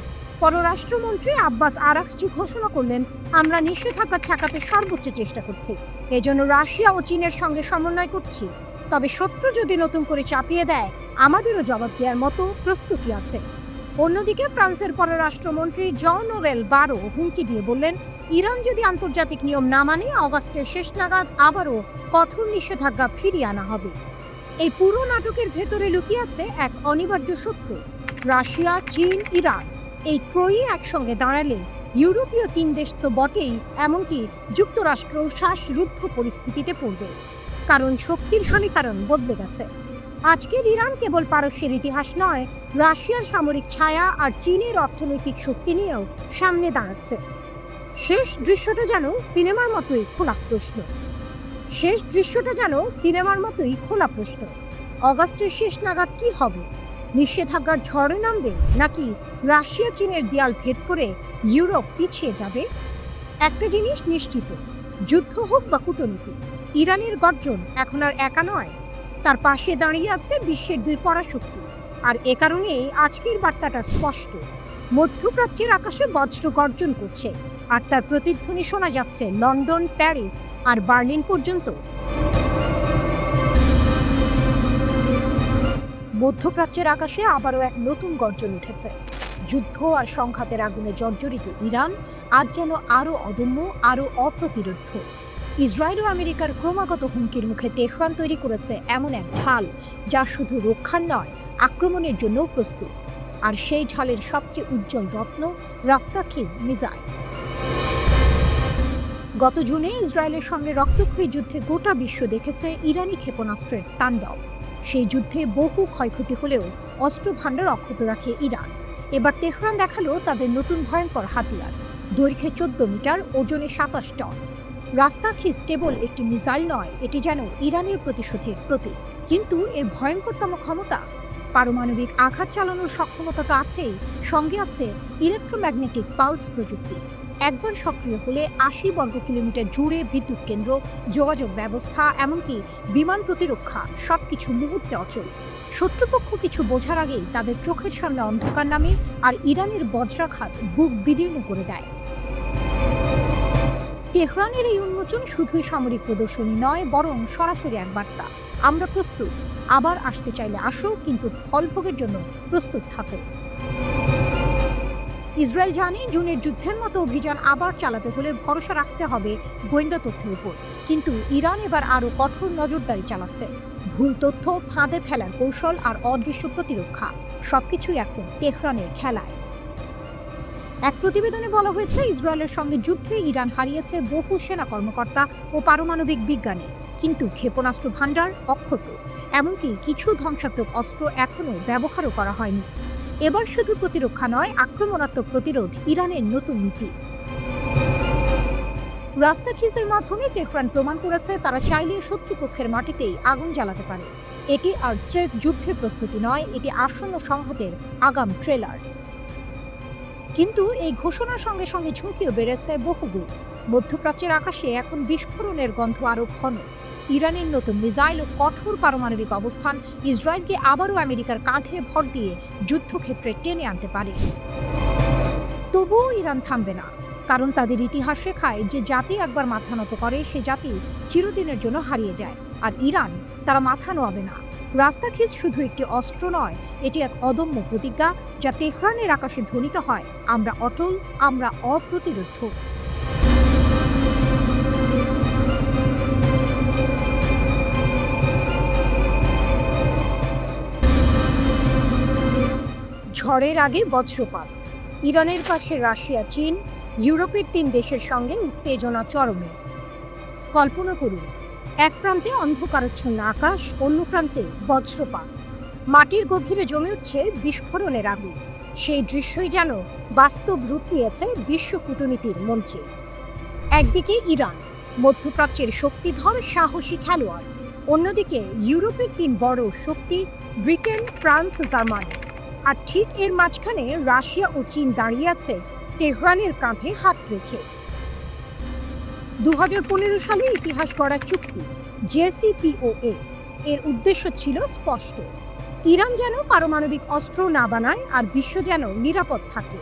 পররাষ্ট্রমন্ত্রী আব্বাস আরাকচি ঘোষণা করলেন, আমরা নিষেধাজ্ঞা ঠেকাতে সর্বোচ্চ চেষ্টা করছি, এজন্য রাশিয়া ও চীনের সঙ্গে সমন্বয় করছি। তবে শত্রু যদি নতুন করে চাপিয়ে দেয়, আমাদেরও জবাব দেওয়ার মতো প্রস্তুতি আছে। অন্যদিকে ফ্রান্সের পররাষ্ট্রমন্ত্রী জন-নোয়েল বারো হুমকি দিয়ে বললেন, ইরান যদি আন্তর্জাতিক নিয়ম না মানে, অগাস্টের শেষ নাগাদ আবারও কঠোর নিষেধাজ্ঞা ফিরিয়ে আনা হবে। এই পুরো নাটকের ভেতরে লুকিয়ে আছে এক অনিবার্য সত্য, রাশিয়া, চীন, ইরান এই ত্রয়ী একসঙ্গে দাঁড়ালে ইউরোপীয় 3 দেশ তো বটেই, এমনকি যুক্তরাষ্ট্র শ্বাসরুদ্ধ পরিস্থিতিতে পড়বে। কারণ শক্তির সমীকরণ বদলে গেছে। আজকের ইরান কেবল পারস্যের ইতিহাস নয়, রাশিয়ার সামরিক ছায়া আর চীনের অর্থনৈতিক শক্তি নিয়েও সামনে দাঁড়াচ্ছে। শেষ দৃশ্যটা যেন সিনেমার মতোই খোলা প্রশ্ন। অগাস্টের শেষ নাগাদ কি হবে? নিষেধাজ্ঞার ঝড়ে নামবে, নাকি রাশিয়া চীনের দেয়াল ভেদ করে ইউরোপ পিছিয়ে যাবে? একটা জিনিস নিশ্চিত, যুদ্ধ হোক বা কূটনীতি, ইরানের গর্জন এখন আর একা নয়, তার পাশে দাঁড়িয়ে আছে বিশ্বের 2 পরাশক্তি। আর এ কারণেই আজকের বার্তাটা স্পষ্ট, মধ্যপ্রাচ্যের আকাশে বজ্র গর্জন করছে, আর তার প্রতিধ্বনি শোনা যাচ্ছে লন্ডন, প্যারিস আর বার্লিন পর্যন্ত। মধ্যপ্রাচ্যের আকাশে আবারও এক নতুন গর্জন উঠেছে। যুদ্ধ আর সংঘাতের আগুনে জর্জরিত ইরান আজ যেন আরও অদম্য, আরও অপ্রতিরোধ্য। ইসরায়েল ও আমেরিকার ক্রমাগত হুমকির মুখে তেহরান তৈরি করেছে এমন এক ঢাল যা শুধু রক্ষার নয়, আক্রমণের জন্যও প্রস্তুত। আর সেই ঢালের সবচেয়ে উজ্জ্বল রত্ন রাস্তাখিজ মিসাইল। গত জুনে ইসরায়েলের সঙ্গে রক্তক্ষয়ী যুদ্ধে গোটা বিশ্ব দেখেছে ইরানি ক্ষেপণাস্ত্রের তাণ্ডব। সেই যুদ্ধে বহু ক্ষয়ক্ষতি হলেও অস্ত্র ভাণ্ডার অক্ষত রাখে ইরান। এবার তেহরান দেখালো তাদের নতুন ভয়ঙ্কর হাতিয়ার, দৈর্ঘ্যে 14 মিটার, ওজনে 27 টন। রাস্তাখিজ কেবল একটি মিসাইল নয়, এটি যেন ইরানের প্রতিশোধের প্রতীক। কিন্তু এর ভয়ঙ্করতম ক্ষমতা, পারমাণবিক আঘাত চালানোর সক্ষমতা তো আছেই, সঙ্গে আছে ইলেকট্রোম্যাগনেটিক পালস প্রযুক্তি। একবার সক্রিয় হলে 80 বর্গ কিলোমিটার জুড়ে বিদ্যুৎ কেন্দ্র, যোগাযোগ ব্যবস্থা, এমনকি বিমান প্রতিরক্ষা সবকিছু মুহূর্তে অচল। শত্রুপক্ষ কিছু বোঝার আগেই তাদের চোখের সামনে অন্ধকার নামে, আর ইরানের বজ্রাঘাত বুক বিদীর্ণ করে দেয়। তেহরানের এই উন্মোচন শুধুই সামরিক প্রদর্শনী নয়, বরং সরাসরি এক বার্তা, আমরা প্রস্তুত, আবার আসতে চাইলে আসো, কিন্তু ফলভোগের জন্য প্রস্তুত থাকো। ইসরায়েল জানে জুনের যুদ্ধের মতো অভিযান আবার চালাতে হলে ভরসা রাখতে হবে গোয়েন্দা তথ্যের উপর। কিন্তু ইরান এবার আরও কঠোর নজরদারি চালাচ্ছে। ভুল তথ্য, ফাঁদে ফেলার কৌশল আর অদৃশ্য প্রতিরক্ষা সবকিছুই এখন তেহরানের খেলায়। এক প্রতিবেদনে বলা হয়েছে, ইসরায়েলের সঙ্গে যুদ্ধে ইরান হারিয়েছে বহু সেনা কর্মকর্তা ও পারমাণবিক বিজ্ঞানী, কিন্তু ক্ষেপণাস্ত্র ভাণ্ডার অক্ষত, এমনকি কিছু ধ্বংসাত্মক অস্ত্র এখনও ব্যবহারও করা হয়নি। এবার শুধু প্রতিরক্ষা নয়, আক্রমণাত্মক প্রতিরোধ ইরানের নতুন নীতি। রাস্তাখিজের মাধ্যমে তেহরান প্রমাণ করেছে তারা চাইলে শত্রুপক্ষের মাটিতেই আগুন জ্বালাতে পারে। এটি আর স্রেফ যুদ্ধের প্রস্তুতি নয়, এটি আসন্ন সংঘাতের আগাম ট্রেলার। কিন্তু এই ঘোষণার সঙ্গে সঙ্গে ঝুঁকিও বেড়েছে বহুগুণ। মধ্যপ্রাচ্যের আকাশে এখন বিস্ফোরণের গন্ধ আরও ঘন। ইরানের নতুন মিসাইল ও কঠোর পারমাণবিক অবস্থান ইসরায়েলকে আবারও আমেরিকার কাঁধে ভর দিয়ে যুদ্ধক্ষেত্রে টেনে আনতে পারে। তবুও ইরান থামবে না, কারণ তাদের ইতিহাস শেখায় যে জাতি একবার মাথা নত করে সে জাতি চিরদিনের জন্য হারিয়ে যায়। আর ইরান, তারা মাথা নোয়াবে না। রাস্তাখিজ শুধু একটি অস্ত্র নয়, এটি এক অদম্য প্রতিজ্ঞা যা তেহরানের আকাশে ধ্বনিত হয়, আমরা অটল, আমরা অপ্রতিরোধ্য। ঝড়ের আগে বজ্রপাত। ইরানের পাশে রাশিয়া, চীন, ইউরোপের 3 দেশের সঙ্গে উত্তেজনা চরমে। কল্পনা করুন, এক প্রান্তে অন্ধকারাচ্ছন্ন আকাশ, অন্য প্রান্তে বজ্রপাত, মাটির গভীরে জমে উঠছে বিস্ফোরণের আগুন। সেই দৃশ্যই যেন বাস্তব রূপ নিয়েছে বিশ্ব কূটনীতির মঞ্চে। একদিকে ইরান, মধ্যপ্রাচ্যের শক্তিধর সাহসী খেলোয়াড়, অন্যদিকে ইউরোপের 3 বড় শক্তি ব্রিটেন, ফ্রান্স, জার্মানি। আর ঠিক এর মাঝখানে রাশিয়া ও চীন দাঁড়িয়ে আছে তেহরানের কাঁধে হাত রেখে। 2015 সালে ইতিহাস গড়া চুক্তি JCPOA এর উদ্দেশ্য ছিল স্পষ্ট, ইরান যেন পারমাণবিক অস্ত্র না বানায় আর বিশ্ব যেন নিরাপদ থাকে।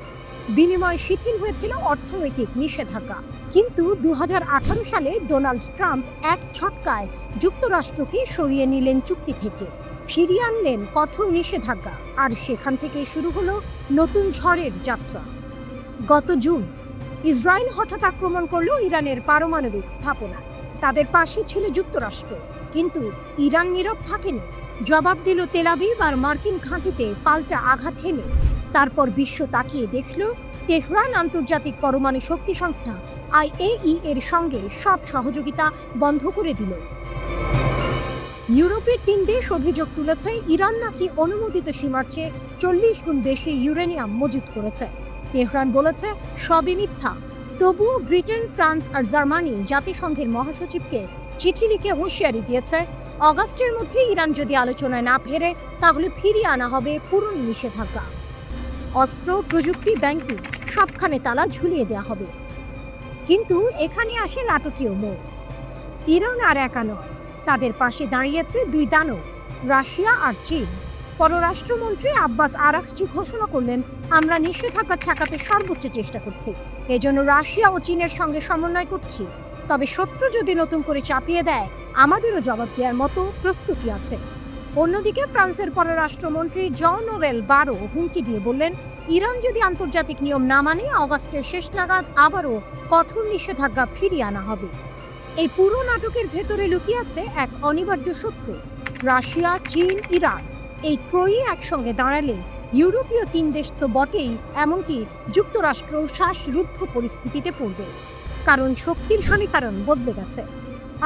বিনিময়ে শিথিল হয়েছিল অর্থনৈতিক নিষেধাজ্ঞা। কিন্তু 2018 সালে ডোনাল্ড ট্রাম্প এক ছটকায় যুক্তরাষ্ট্রকে সরিয়ে নিলেন চুক্তি থেকে, ফিরিয়ে আনলেন কঠোর নিষেধাজ্ঞা। আর সেখান থেকে শুরু হলো নতুন ঝড়ের যাত্রা। গত জুন ইসরায়েল হঠাৎ আক্রমণ করল ইরানের পারমাণবিক স্থাপনায়। তাদের পাশে ছিল যুক্তরাষ্ট্র, কিন্তু ইরান নীরব থাকেনি। জবাব দিল তেল আবিব আর মার্কিন ঘাঁটিতে পাল্টা আঘাত হেনে। তারপর বিশ্ব তাকিয়ে দেখল, তেহরান আন্তর্জাতিক পরমাণু শক্তি সংস্থা IAEA এর সঙ্গে সব সহযোগিতা বন্ধ করে দিল। ইউরোপের 3 দেশ অভিযোগ তুলেছে ইরান নাকি অনুমোদিত সীমার চেয়ে 40 গুণ বেশি ইউরেনিয়াম মজুত করেছে। তেহরান বলেছে সবই মিথ্যা। তবুও ব্রিটেন, ফ্রান্স আর জার্মানি জাতিসংঘের মহাসচিবকে চিঠি লিখে হুঁশিয়ারি দিয়েছে, অগাস্টের মধ্যে ইরান যদি আলোচনায় না ফেরে তাহলে ফিরিয়ে আনা হবে পুরনো নিষেধাজ্ঞা। অস্ত্র, প্রযুক্তি, ব্যাংকিং সবখানে তালা ঝুলিয়ে দেওয়া হবে। কিন্তু এখানে আসে নাটকীয় মোড়। ইরান আর একা নয়, তাদের পাশে দাঁড়িয়েছে 2 দানব, রাশিয়া আর চীন। পররাষ্ট্রমন্ত্রী আব্বাস আরাকচি ঘোষণা করলেন, আমরা নিষেধাজ্ঞা ঠেকাতে সর্বোচ্চ চেষ্টা করছি, এজন্য রাশিয়া ও চীনের সঙ্গে সমন্বয় করছি। তবে শত্রু যদি নতুন করে চাপিয়ে দেয়, আমাদেরও জবাব দেওয়ার মতো প্রস্তুতি আছে। অন্যদিকে ফ্রান্সের পররাষ্ট্রমন্ত্রী জন-নোয়েল বারো হুমকি দিয়ে বললেন, ইরান যদি আন্তর্জাতিক নিয়ম না মানে আগস্টের শেষ নাগাদ আবারও কঠোর নিষেধাজ্ঞা ফিরিয়ে আনা হবে। এই পুরো নাটকের ভেতরে লুকিয়ে আছে এক অনিবার্য সত্য। রাশিয়া, চীন, ইরান এই ত্রয়ী একসঙ্গে দাঁড়ালে ইউরোপীয় 3 দেশ তো বটেই, এমনকি যুক্তরাষ্ট্র শ্বাসরুদ্ধ পরিস্থিতিতে পড়বে। কারণ শক্তির সমীকরণ বদলে গেছে।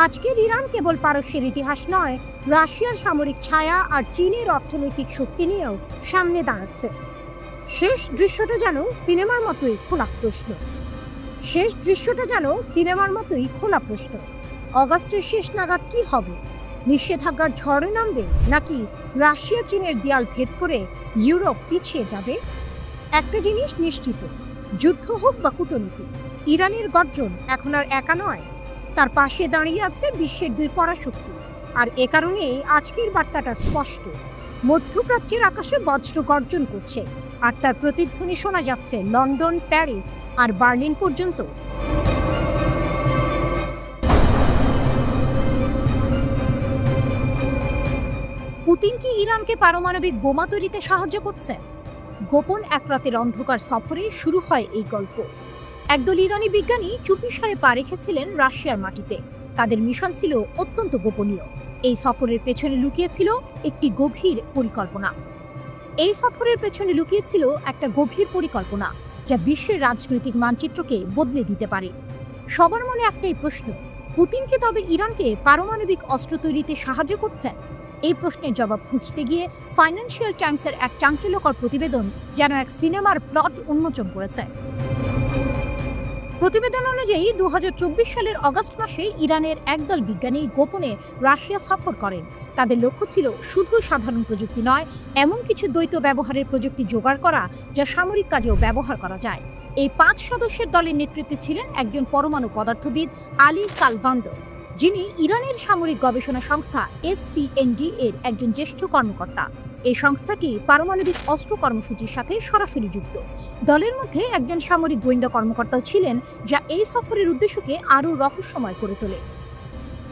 আজকের ইরান কেবল পারস্যের ইতিহাস নয়, রাশিয়ার সামরিক ছায়া আর চীনের অর্থনৈতিক শক্তি নিয়েও সামনে দাঁড়াচ্ছে। শেষ দৃশ্যটা যেন সিনেমার মতোই খোলা প্রশ্ন। অগাস্টের শেষ নাগাদ কি হবে? নিষেধাজ্ঞার ঝড়ে নামবে, নাকি রাশিয়া চীনের দেয়াল ভেদ করে ইউরোপ পিছিয়ে যাবে? একটা জিনিস নিশ্চিত, যুদ্ধ হোক বা কূটনীতি, ইরানের গর্জন এখন আর একা নয়, তার পাশে দাঁড়িয়ে আছে বিশ্বের 2 পরাশক্তি। আর এ কারণেই আজকের বার্তাটা স্পষ্ট। মধ্যপ্রাচ্যের আকাশে বজ্র গর্জন করছে, আর তার প্রতিধ্বনি শোনা যাচ্ছে লন্ডন, প্যারিস আর বার্লিন পর্যন্ত। পুতিন কি ইরানকে পারমাণবিক বোমা তৈরিতে সাহায্য করছেন? গোপন এক রাতের অন্ধকার সফরে শুরু হয় এই গল্প। একদল ইরানি বিজ্ঞানী চুপিসারে পা রেখেছিলেন রাশিয়ার মাটিতে। তাদের মিশন ছিল অত্যন্ত গোপনীয়। এই সফরের পেছনে লুকিয়েছিল একটি গভীর পরিকল্পনা, যা বিশ্বের রাজনৈতিক মানচিত্রকে বদলে দিতে পারে। সবার মনে একটাই প্রশ্ন, পুতিন কি তবে ইরানকে পারমাণবিক অস্ত্র তৈরিতে সাহায্য করছেন? এই প্রশ্নের জবাব খুঁজতে গিয়ে ফাইন্যান্সিয়াল টাইমসের এক চাঞ্চল্যকর প্রতিবেদন যেন এক সিনেমার প্লট উন্মোচন করেছে। প্রতিবেদন অনুযায়ী 2024 সালের অগাস্ট মাসে ইরানের একদল বিজ্ঞানী গোপনে রাশিয়া সফর করেন। তাদের লক্ষ্য ছিল শুধু সাধারণ প্রযুক্তি নয়, এমন কিছু দ্বৈত ব্যবহারের প্রযুক্তি জোগাড় করা যা সামরিক কাজেও ব্যবহার করা যায়। এই 5 সদস্যের দলের নেতৃত্বে ছিলেন একজন পরমাণু পদার্থবিদ আলী কালভান্দো, যিনি ইরানের সামরিক গবেষণা সংস্থা SPND এর একজন জ্যেষ্ঠ কর্মকর্তা। এই সংস্থাটি পারমাণবিক অস্ত্র কর্মসূচির সাথে সরাসরি যুক্ত। দলের মধ্যে একজন সামরিক গোয়েন্দা কর্মকর্তাও ছিলেন, যা এই সফরের উদ্দেশ্যকে আরও রহস্যময় করে তোলে।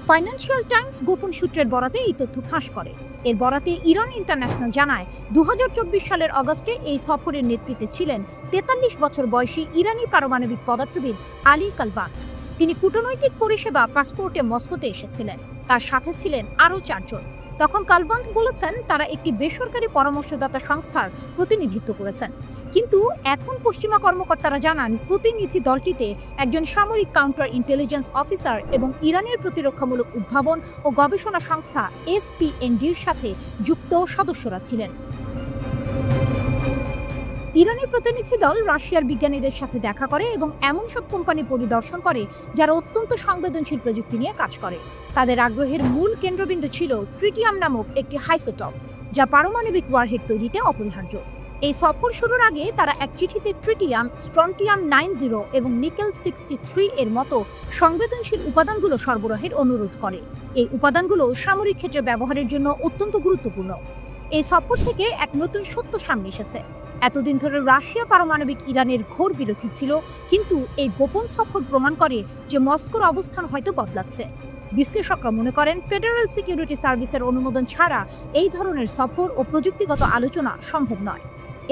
ফাইন্যান্সিয়াল টাইমস গোপন সূত্রের বরাতে এই তথ্য ফাঁস করে। এর বরাতে ইরান ইন্টারন্যাশনাল জানায় 2024 সালের অগস্টে এই সফরের নেতৃত্বে ছিলেন 43 বছর বয়সী ইরানি পারমাণবিক পদার্থবিদ আলী কালভান। তিনি কূটনৈতিক পরিষেবা পাসপোর্টে মস্কোতে এসেছিলেন। তার সাথে ছিলেন আরও 4 জন। তখন কালভান্দ বলেছেন তারা একটি বেসরকারি পরামর্শদাতা সংস্থার প্রতিনিধিত্ব করেছেন। কিন্তু এখন পশ্চিমা কর্মকর্তারা জানান প্রতিনিধি দলটিতে একজন সামরিক কাউন্টার ইন্টেলিজেন্স অফিসার এবং ইরানের প্রতিরক্ষামূলক উদ্ভাবন ও গবেষণা সংস্থা SPNDর সাথে যুক্ত সদস্যরা ছিলেন। ইরানের প্রতিনিধি দল রাশিয়ার বিজ্ঞানীদের সাথে দেখা করে এবং এমন সব কোম্পানি পরিদর্শন করে যারা অত্যন্ত সংবেদনশীল প্রযুক্তি নিয়ে কাজ করে। তাদের আগ্রহের মূল কেন্দ্রবিন্দু ছিল ট্রিটিয়াম নামক একটি আইসোটোপ, যা পারমাণবিক ওয়ারহেড তৈরিতে অপরিহার্য। এই সফর শুরুর আগে তারা এক চিঠিতে ট্রিটিয়াম, স্ট্রন্টিয়াম 90 এবং নিকেল 63 এর মতো সংবেদনশীল উপাদানগুলো সরবরাহের অনুরোধ করে। এই উপাদানগুলো সামরিক ক্ষেত্রে ব্যবহারের জন্য অত্যন্ত গুরুত্বপূর্ণ। এই সফর থেকে এক নতুন সত্য সামনে এসেছে। এতদিন ধরে রাশিয়া পারমাণবিক ইরানের ঘোর বিরোধী ছিল, কিন্তু এই গোপন সফর প্রমাণ করে যে মস্কোর অবস্থান হয়তো বদলাচ্ছে। বিশ্লেষকরা মনে করেন ফেডারেল সিকিউরিটি সার্ভিসের অনুমোদন ছাড়া এই ধরনের সফর ও প্রযুক্তিগত আলোচনা সম্ভব নয়।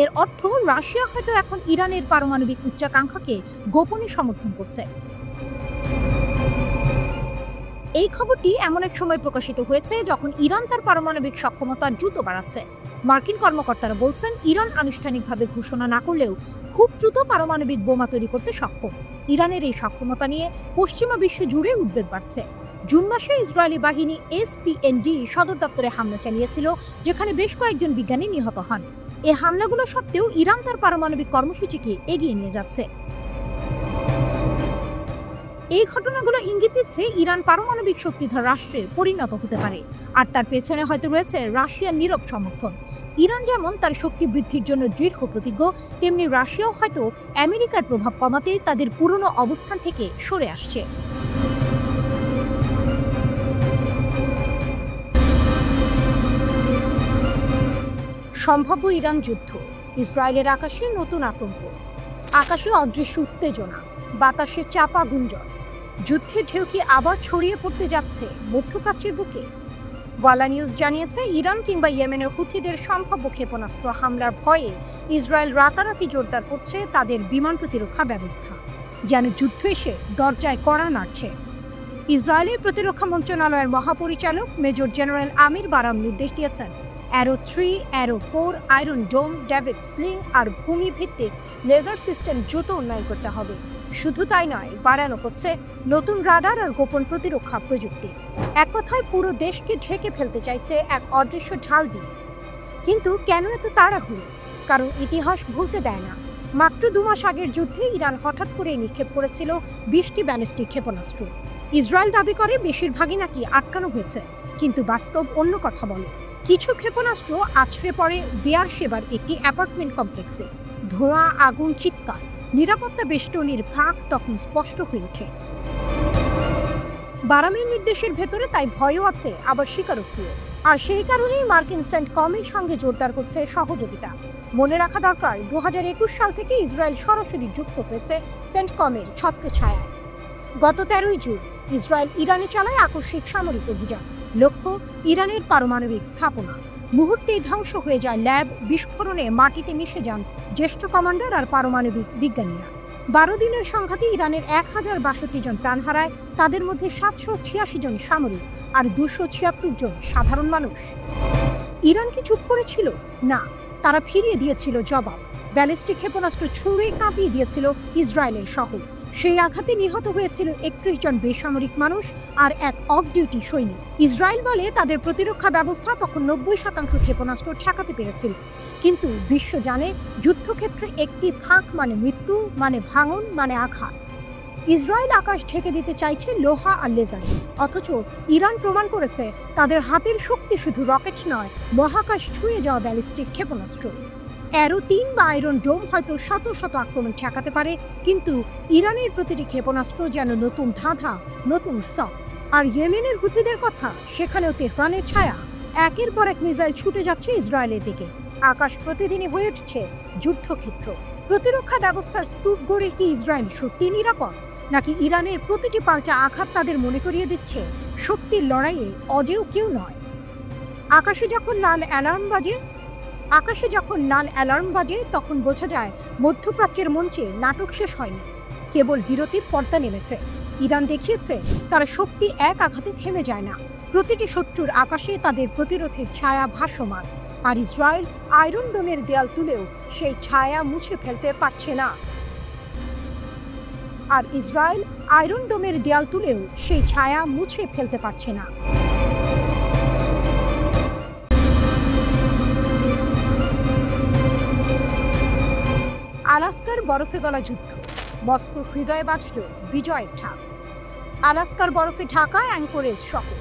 এর অর্থ রাশিয়া হয়তো এখন ইরানের পারমাণবিক উচ্চাকাঙ্ক্ষাকে গোপনে সমর্থন করছে। এই খবরটি এমন এক সময় প্রকাশিত হয়েছে যখন ইরান তার পারমাণবিক সক্ষমতা দ্রুত বাড়াচ্ছে। মার্কিন কর্মকর্তারা বলছেন ইরান আনুষ্ঠানিকভাবে ঘোষণা না করলেও খুব দ্রুত পারমাণবিক বোমা তৈরি করতে সক্ষম। ইরানের এই সক্ষমতা নিয়ে পশ্চিমা বিশ্ব জুড়ে উদ্বেগ বাড়ছে। জুন মাসে ইসরায়েলি বাহিনী SPND সদর দপ্তরে হামলা চালিয়েছিল, যেখানে বেশ কয়েকজন বিজ্ঞানী নিহত হন। এই হামলাগুলো সত্ত্বেও ইরান তার পারমাণবিক কর্মসূচিকে এগিয়ে নিয়ে যাচ্ছে। এই ঘটনাগুলো ইঙ্গিত দিচ্ছে ইরান পারমাণবিক শক্তিধর রাষ্ট্রে পরিণত হতে পারে, আর তার পেছনে হয়তো রয়েছে রাশিয়ার নীরব সমর্থন। ইরান যেমন তার শক্তি বৃদ্ধির জন্য দৃঢ় প্রতিজ্ঞ, তেমনি রাশিয়াও হয়তো আমেরিকার প্রভাব কমাতে তাদের পুরনো অবস্থান থেকে সরে আসছে। সম্ভাব্য ইরান যুদ্ধ, ইসরায়েলের আকাশে নতুন আতঙ্ক, আকাশে অদৃশ্য উত্তেজনা, বাতাসে চাপা গুঞ্জন। যুদ্ধের ঢেউ কি আবার ছড়িয়ে পড়তে যাচ্ছে মধ্যপ্রাচ্যের বুকে? ওয়ালা নিউজ জানিয়েছে ইরান কিংবা ইয়েমেনের হুথিদের সম্ভাব্য ক্ষেপণাস্ত্র হামলার ভয়ে ইসরায়েল রাতারাতি জোরদার করছে তাদের বিমান প্রতিরক্ষা ব্যবস্থা, যেন যুদ্ধ এসে দরজায় কড়া নাড়ছে। ইসরায়েলের প্রতিরক্ষা মন্ত্রণালয়ের মহাপরিচালক মেজর জেনারেল আমির বারাম নির্দেশ দিয়েছেন, অ্যারো 3, অ্যারো 4, আয়রন ডোম, ডেভিড স্লিং আর ভূমি ভিত্তিক লেজার সিস্টেম দ্রুত উন্নয়ন করতে হবে। শুধু তাই নয়, বাড়ানো হচ্ছে নতুন রাডার আর গোপন প্রতিরক্ষা প্রযুক্তি। এক কথায় পুরো দেশকে ঢেকে ফেলতে চাইছে এক অদৃশ্য ঢাল দিয়ে। কিন্তু কেন এত তাড়াহুড়ো? কারণ ইতিহাস ভুলতে দেয় না। মাত্র 2 মাস আগের যুদ্ধে ইরান হঠাৎ করে নিক্ষেপ করেছিল 20টি ব্যালিস্টিক ক্ষেপণাস্ত্র। ইসরায়েল দাবি করে বেশিরভাগই নাকি আটকানো হয়েছে, কিন্তু বাস্তব অন্য কথা বলে। কিছু ক্ষেপণাস্ত্র আছড়ে পড়ে বেয়ারশেবার একটি অ্যাপার্টমেন্ট কমপ্লেক্সে। ধোঁয়া, আগুন, চিৎকার, নিরাপত্তা বেষ্টনীর ফাঁক তখন স্পষ্ট হয়ে ওঠে। বারামের নির্দেশের ভেতরে তাই ভয়ও আছে, আবার স্বীকারোক্তিও। আর সেই কারণেই মার্কিন সেন্টকমের সঙ্গে জোরদার করছে সহযোগিতা। মনে রাখা দরকার, 2021 সাল থেকে ইসরায়েল সরাসরি যুক্ত হয়েছে সেন্টকমের ছত্রছায়ায়। গত 13ই জুন ইসরায়েল ইরানে চালায় আকস্মিক সামরিক অভিযান। লক্ষ্য ইরানের পারমাণবিক স্থাপনা। মুহূর্তেই ধ্বংস হয়ে যায় ল্যাব, বিস্ফোরণে মাটিতে মিশে যান জ্যেষ্ঠ কমান্ডার আর পারমাণবিক বিজ্ঞানীরা। 12 দিনের সংঘাতে ইরানের 1062 জন প্রাণ হারায়, তাদের মধ্যে 786 জন সামরিক আর 276 জন সাধারণ মানুষ। ইরান কি চুপ করেছিল? না, তারা ফিরিয়ে দিয়েছিল জবাব। ব্যালিস্টিক ক্ষেপণাস্ত্র ছুঁড়ে কাঁপিয়ে দিয়েছিল ইসরায়েলের শহর। সেই আঘাতে নিহত হয়েছিল 31 জন বেসামরিক মানুষ আর এক অফ ডিউটি সৈনিক। ইসরায়েল বলে তাদের প্রতিরক্ষা ব্যবস্থা তখন 90% ক্ষেপণাস্ত্র ঠেকাতে পেরেছিল। কিন্তু বিশ্ব জানে, যুদ্ধক্ষেত্রে একটি ফাঁক মানে মৃত্যু, মানে ভাঙন, মানে আঘাত। ইসরায়েল আকাশ ঢেকে দিতে চাইছে লোহা আর লেজারে, অথচ ইরান প্রমাণ করেছে তাদের হাতের শক্তি শুধু রকেট নয়, মহাকাশ ছুঁয়ে যাওয়া ব্যালিস্টিক ক্ষেপণাস্ত্র। অ্যারো 3 বা আয়রন ডোম হয়তো শত শত আক্রমণ ঠেকাতে পারে, কিন্তু ইরানের প্রতিটি ক্ষেপণাস্ত্র যেন নতুন ধাঁধা, নতুন শক। আর ইয়েমেনের হুথিদের কথা, সেখানেও তেহরানের ছায়া। একের পর এক মিসাইল ছুটে যাচ্ছে ইসরায়েলের দিকে। আকাশ প্রতিদিনই হয়ে উঠছে যুদ্ধক্ষেত্র। প্রতিরক্ষা ব্যবস্থার স্তূপ গড়ে কি ইসরায়েল সত্যি নিরাপদ, নাকি ইরানের প্রতিটি পাল্টা আঘাত তাদের মনে করিয়ে দিচ্ছে শক্তির লড়াইয়ে অজেয় কেউ নয়? আকাশে যখন লাল অ্যালার্ম বাজে তখন বোঝা যায় মধ্যপ্রাচ্যের মঞ্চে নাটক শেষ হয়নি, কেবল বিরতির পর্দা নেমেছে। ইরান দেখিয়েছে তারা শক্তি এক আঘাতে থেমে যায় না। প্রতিটি শত্রুর আকাশে তাদের প্রতিরোধের ছায়া ভাসমান। আর ইসরায়েল আয়রন ডোমের দেয়াল তুলেও সেই ছায়া মুছে ফেলতে পারছে না। আলাস্কার বরফে গলা যুদ্ধ, মস্কোর হৃদয়ে বাজল বিজয়ের ঢাক। আলাস্কার বরফে ঢাকা অ্যাঙ্করেজ শহর।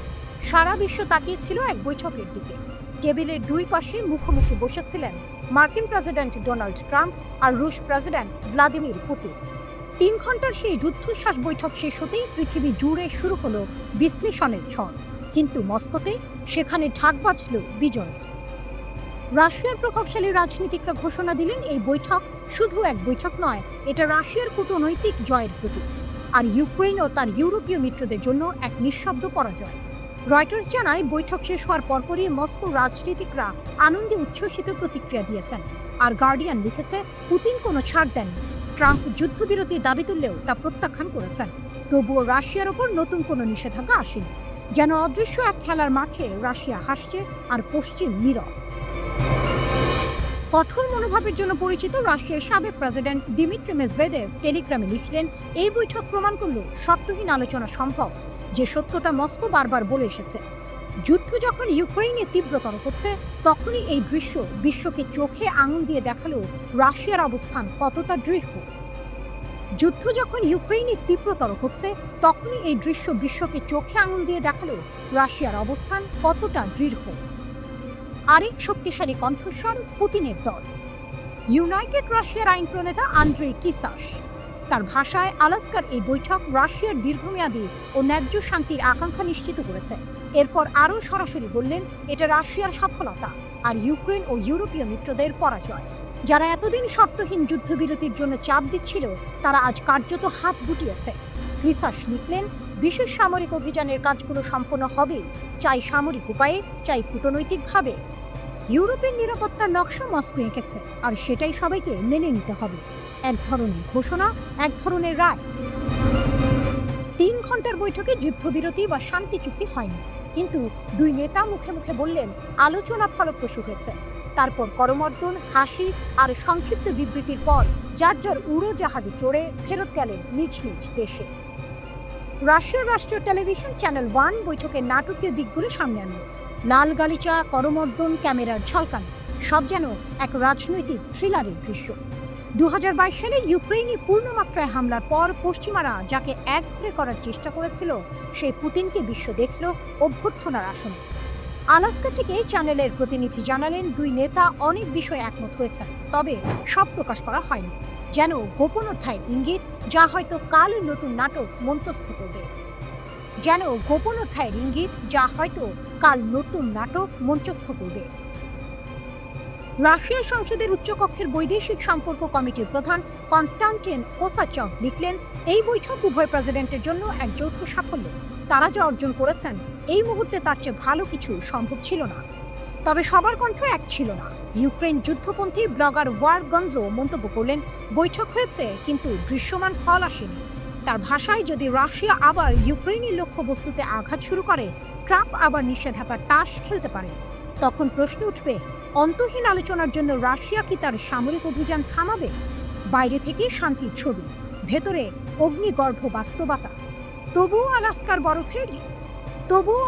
সারা বিশ্ব তাকিয়েছিল এক বৈঠকের দিকে। টেবিলের দুই পাশে মুখোমুখি বসেছিলেন মার্কিন প্রেসিডেন্ট ডোনাল্ড ট্রাম্প আর রুশ প্রেসিডেন্ট ভ্লাদিমির পুতিন। 3 ঘন্টার সেই রুদ্ধশ্বাস বৈঠক শেষ হতেই পৃথিবী জুড়ে শুরু হলো বিশ্লেষণের ঝড়। কিন্তু মস্কোতে সেখানে ঢাক বাজল বিজয়ের। রাশিয়ার প্রভাবশালী রাজনীতিকরা ঘোষণা দিলেন এই বৈঠক শুধু এক বৈঠক নয়, এটা রাশিয়ার কূটনৈতিক জয়ের প্রতীক, আর ইউক্রেন ও তার ইউরোপীয় মিত্রদের জন্য এক নিঃশব্দ পরাজয়। রয়টার্স জানায়, বৈঠক শেষ হওয়ার পরপরই মস্কোর রাজনীতিকরা আনন্দে উচ্ছ্বসিত প্রতিক্রিয়া দিয়েছেন। আর গার্ডিয়ান লিখেছে, পুতিন কোনো ছাড় দেননি। ট্রাম্প যুদ্ধবিরতির দাবি তুললেও তা প্রত্যাখ্যান করেছেন। তবুও রাশিয়ার ওপর নতুন কোনো নিষেধাজ্ঞা আসেনি। যেন অদৃশ্য এক খেলার মাঠে রাশিয়া হাসছে আর পশ্চিম নীরব। কঠোর মনোভাবের জন্য পরিচিত রাশিয়ার সাবেক প্রেসিডেন্ট দিমিত্রি মেদভেদেভ টেলিগ্রামে লিখলেন, এই বৈঠক প্রমাণ করল শর্তহীন আলোচনা সম্ভব, যে সত্যটা মস্কো বারবার বলে এসেছে। যুদ্ধ যখন ইউক্রেনে তীব্রতর হচ্ছে, তখনই এই দৃশ্য বিশ্বকে চোখে আঙুল দিয়ে দেখালো রাশিয়ার অবস্থান কতটা দৃঢ়। যুদ্ধ যখন ইউক্রেনে তীব্রতর হচ্ছে, তখনই এই দৃশ্য বিশ্বকে চোখে আঙুল দিয়ে দেখালো রাশিয়ার অবস্থান কতটা দৃঢ়। আরেক শক্তিশালী কণ্ঠস্বর পুতিনের দল। ইউনাইটেড রাশিয়ার আইন প্রণেতা আন্দ্রে কিসাস। তার ভাষায়, আলাস্কার এই বৈঠক রাশিয়ার দীর্ঘমেয়াদী ও ন্যায্য শান্তির আকাঙ্ক্ষা নিশ্চিত করেছে। এরপর আরও সরাসরি বললেন, এটা রাশিয়ার সফলতা আর ইউক্রেন ও ইউরোপীয় মিত্রদের পরাজয়। যারা এতদিন শর্তহীন যুদ্ধবিরতির জন্য চাপ দিচ্ছিল, তারা আজ কার্যত হাত গুটিয়েছে। কিসাস লিখলেন, বিশেষ সামরিক অভিযানের কাজগুলো সম্পন্ন হবে, চাই সামরিক উপায়ে, চাই কূটনৈতিকভাবে। ইউরোপের নিরাপত্তার নকশা মস্কো এঁকেছে, আর সেটাই সবাইকে মেনে নিতে হবে। এক ধরনের ঘোষণা, এক ধরনের রায়। 3 ঘন্টার বৈঠকে যুদ্ধবিরতি বা শান্তি চুক্তি হয়নি, কিন্তু দুই নেতা মুখে মুখে বললেন আলোচনা ফলপ্রসূ হয়েছে। তারপর করমর্দন, হাসি আর সংক্ষিপ্ত বিবৃতির পর যার যার উড়োজাহাজে চড়ে ফেরত গেলেন নিজ নিজ দেশে। রাশিয়ার রাষ্ট্রীয় টেলিভিশন চ্যানেল 1 বৈঠকের নাটকীয় দিকগুলো সামনে আনল। লাল গালিচা, করমর্দন, ক্যামেরার ঝলকানি, সব যেন এক রাজনৈতিক থ্রিলারের দৃশ্য। 2022 সালে ইউক্রেনে পূর্ণমাত্রায় হামলার পর পশ্চিমারা যাকে একঘরে করার চেষ্টা করেছিল, সেই পুতিনকে বিশ্ব দেখল অভ্যর্থনার আসনে। আলাস্কা থেকে চ্যানেলের প্রতিনিধি জানালেন দুই নেতা অনেক বিষয়ে একমত হয়েছেন, তবে সব প্রকাশ করা হয়নি, যেন গোপন অধ্যায়ের ইঙ্গিত, যা হয়তো কাল নতুন নাটক মঞ্চস্থ করবে। রাশিয়ার সংসদের উচ্চকক্ষের বৈদেশিক সম্পর্ক কমিটির প্রধান কনস্টান্টিন কোসাচভ লিখলেন, এই বৈঠক উভয় প্রেসিডেন্টের জন্য এক যৌথ সাফল্য। তারা যা অর্জন করেছেন এই মুহূর্তে তার চেয়ে ভালো কিছু সম্ভব ছিল না। তবে সবার কণ্ঠ এক ছিল না। ইউক্রেন যুদ্ধপন্থী ব্লগার ওয়ার গঞ্জো মন্তব্য করলেন, বৈঠক হয়েছে কিন্তু দৃশ্যমান ফল আসেনি। তার ভাষায়, যদি রাশিয়া আবার ইউক্রেনের লক্ষ্যবস্তুতে আঘাত শুরু করে, ট্রাম্প আবার নিষেধাজ্ঞার তাস খেলতে পারে। তখন প্রশ্ন উঠবে, অন্তহীন আলোচনার জন্য রাশিয়া কি তার সামরিক অভিযান থামাবে? বাইরে থেকে শান্তির ছবি, ভেতরে অগ্নিগর্ভ বাস্তবতা। তবুও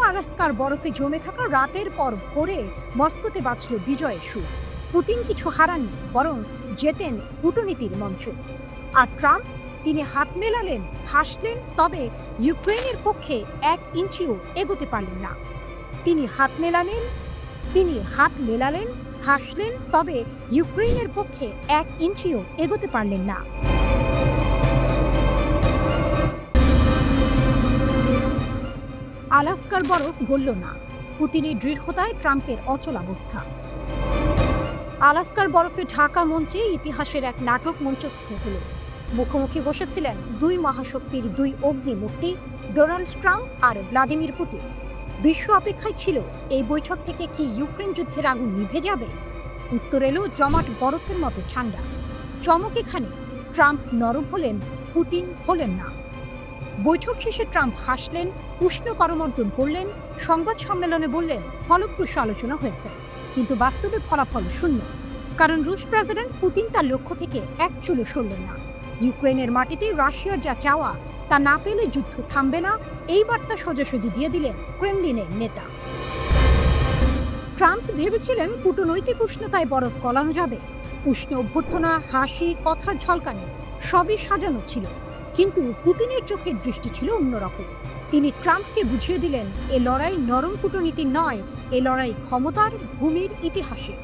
আলাস্কার বরফে জমে থাকা রাতের পর ভোরে মস্কোতে বাজল বিজয়ের সুর। পুতিন কিছু হারাননি, বরং জেতেন কূটনীতির মঞ্চ। আর ট্রাম্প, তিনি হাত মেলালেন, হাসলেন, তবে ইউক্রেনের পক্ষে 1 ইঞ্চিও এগোতে পারলেন না। তিনি হাত মেলালেন, হাসলেন, তবে ইউক্রেনের পক্ষে 1 ইঞ্চিও এগোতে পারলেন না। আলাস্কার বরফ গলল না, পুতিনের দৃঢ়তায় ট্রাম্পের অচলাবস্থা। আলাস্কার বরফে ঢাকা মঞ্চে ইতিহাসের এক নাটক মঞ্চস্থ হলো। মুখোমুখি বসেছিলেন দুই মহাশক্তির দুই অগ্নিমূর্তি, ডোনাল্ড ট্রাম্প আর ভ্লাদিমির পুতিন। বিশ্ব অপেক্ষায় ছিল, এই বৈঠক থেকে কি ইউক্রেন যুদ্ধের আগুন নিভে যাবে? উত্তর এলো জমাট বরফের মতো ঠান্ডা। চমক এখানে, ট্রাম্প নরম হলেন, পুতিন হলেন না। বৈঠক শেষে ট্রাম্প হাসলেন, উষ্ণ করমর্দন করলেন, সংবাদ সম্মেলনে বললেন ফলপ্রসূ আলোচনা হয়েছে, কিন্তু বাস্তবে ফলাফল শূন্য। কারণ রুশ প্রেসিডেন্ট পুতিন তার লক্ষ্য থেকে এক চুলো সরলেন না। ইউক্রেনের মাটিতে রাশিয়ার যা চাওয়া তা না পেলে যুদ্ধ থামবে না, এই বার্তা সোজাসুজি দিয়ে দিলেন ক্রেমলিনের নেতা। ট্রাম্প ভেবেছিলেন কূটনৈতিক উষ্ণতায় বরফ গলানো যাবে। উষ্ণ অভ্যর্থনা, হাসি, কথার ঝলকানি সবই সাজানো ছিল, কিন্তু পুতিনের চোখের দৃষ্টি ছিল অন্যরকম। তিনি ট্রাম্পকে বুঝিয়ে দিলেন, এ লড়াই নরম কূটনীতির নয়, এ লড়াই ক্ষমতার, ভূমির, ইতিহাসে।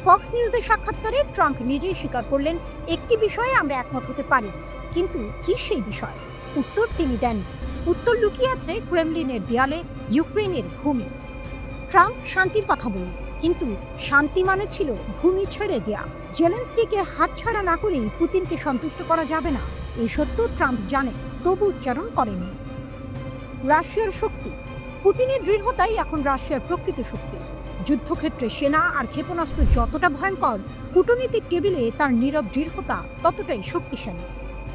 ফক্স নিউজের সাক্ষাৎকারে ট্রাম্প নিজেই স্বীকার করলেন, একটি বিষয়ে আমরা একমত হতে পারিনি, কিন্তু কি সেই বিষয়? উত্তর তিনি দেননি। উত্তর লুকিয়ে আছে ক্রেমলিনের দেয়ালে, ইউক্রেনের ভূমি। ট্রাম্প শান্তির কথা বললেন, কিন্তু শান্তি মানে ছিল ভূমি ছেড়ে দেয়া। জেলেনস্কিকে হাতছাড়া না করেই পুতিনকে সন্তুষ্ট করা যাবে না, এই সত্য ট্রাম্প জানেন, তবু উচ্চারণ করেননি। রাশিয়ার শক্তি, পুতিনের দৃঢ়তাই এখন রাশিয়ার প্রকৃত শক্তি। যুদ্ধক্ষেত্রে সেনা আর ক্ষেপণাস্ত্র যতটা ভয়ঙ্কর, কূটনীতিক টেবিলে তার নীরব দৃঢ়তা ততটাই শক্তিশালী।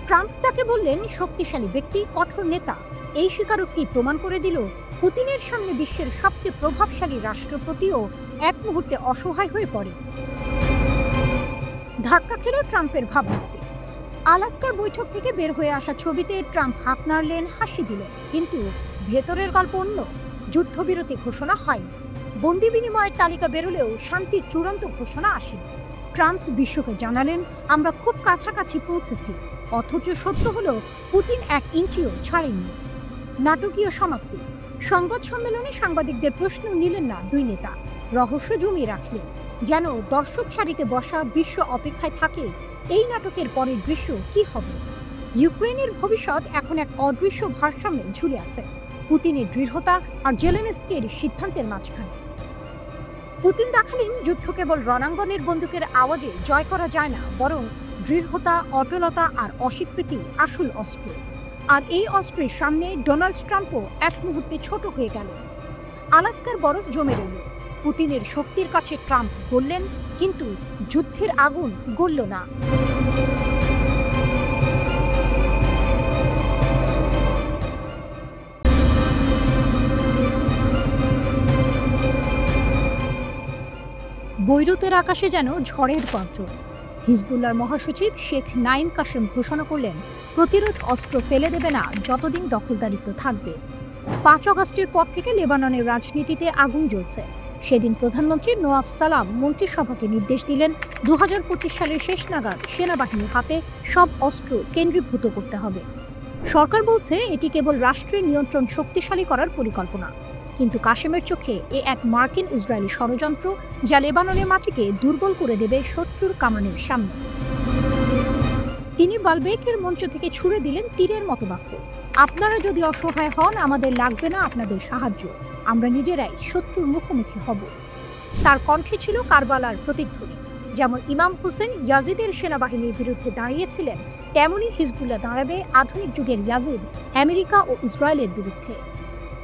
ট্রাম্প তাকে বললেন শক্তিশালী ব্যক্তি, কঠোর নেতা। এই স্বীকারোক্তি প্রমাণ করে দিল, পুতিনের সামনে বিশ্বের সবচেয়ে প্রভাবশালী রাষ্ট্রপতিও এক মুহূর্তে অসহায় হয়ে পড়ে। ধাক্কা খেল ট্রাম্পের ভাবমূর্তি। আলাস্কার বৈঠক থেকে বের হয়ে আসা ছবিতে ট্রাম্প হাত নাড়লেন, হাসি দিলেন, কিন্তু ভেতরের গল্প অন্য। যুদ্ধবিরতি ঘোষণা হয়নি, বন্দি বিনিময়ের তালিকা বেরোলেও শান্তির চূড়ান্ত ঘোষণা আসেনি। ট্রাম্প বিশ্বকে জানালেন, আমরা খুব কাছাকাছি পৌঁছেছি, অথচ সত্য হলো পুতিন 1 ইঞ্চিও ছাড়েননি। নাটকীয় সমাপ্তি। সংবাদ সম্মেলনে সাংবাদিকদের প্রশ্ন নিলেন না দুই নেতা, রহস্য জমিয়ে রাখলেন, যেন দর্শক সারিতে বসা বিশ্ব অপেক্ষায় থাকে এই নাটকের পরের দৃশ্য কি হবে। ইউক্রেনের ভবিষ্যৎ এখন এক অদৃশ্য ভারসাম্যে ঝুলে আছে, পুতিনের দৃঢ়তা আর জেলেনস্কির সিদ্ধান্তের মাঝখানে। পুতিন দেখালেন, যুদ্ধ কেবল রণাঙ্গনের বন্দুকের আওয়াজে জয় করা যায় না, বরং দৃঢ়তা, অটলতা আর অস্বীকৃতি আসল অস্ত্র। আর এই অস্ত্রের সামনে ডোনাল্ড ট্রাম্পও এক মুহূর্তে ছোট হয়ে গেলেন। আলাস্কার বরফ জমে রইল, পুতিনের শক্তির কাছে ট্রাম্প গললেন, কিন্তু যুদ্ধের আগুন গলল না। বৈরুতের আকাশে যেন ঝড়ের গর্জন। হিজবুল্লাহর মহাসচিব শেখ নাইম কাশেম ঘোষণা করলেন, প্রতিরোধ অস্ত্র ফেলে দেবে না যতদিন দখলদারিত্ব থাকবে। 5 আগস্টের পর থেকে লেবাননের রাজনীতিতে আগুন জ্বলছে। সেদিন প্রধানমন্ত্রী নওয়াফ সালাম মন্ত্রিসভাকে নির্দেশ দিলেন 2025 সালের শেষ নাগাদ সেনাবাহিনীর হাতে সব অস্ত্র কেন্দ্রীভূত করতে হবে। সরকার বলছে এটি কেবল রাষ্ট্রের নিয়ন্ত্রণ শক্তিশালী করার পরিকল্পনা, কিন্তু কাশেমের চোখে এ এক মার্কিন ইসরায়েলি ষড়যন্ত্র, যা লেবাননের মাটিকে দুর্বল করে দেবে শত্রুর কামানের সামনে। তিনি বালবেকের মঞ্চ থেকে ছুড়ে দিলেন তীরের মতো বাক্য, আপনারা যদি অসহায় হন, আমাদের লাগবে না আপনাদের সাহায্য, আমরা নিজেরাই শত্রুর মুখোমুখি হব। তার কণ্ঠে ছিল কারবালার প্রতিধ্বনি। যেমন ইমাম হুসেন ইয়াজিদের সেনাবাহিনীর বিরুদ্ধে দাঁড়িয়েছিলেন, তেমনই হিজবুল্লাহ দাঁড়াবে আধুনিক যুগের ইয়াজিদ, আমেরিকা ও ইসরায়েলের বিরুদ্ধে।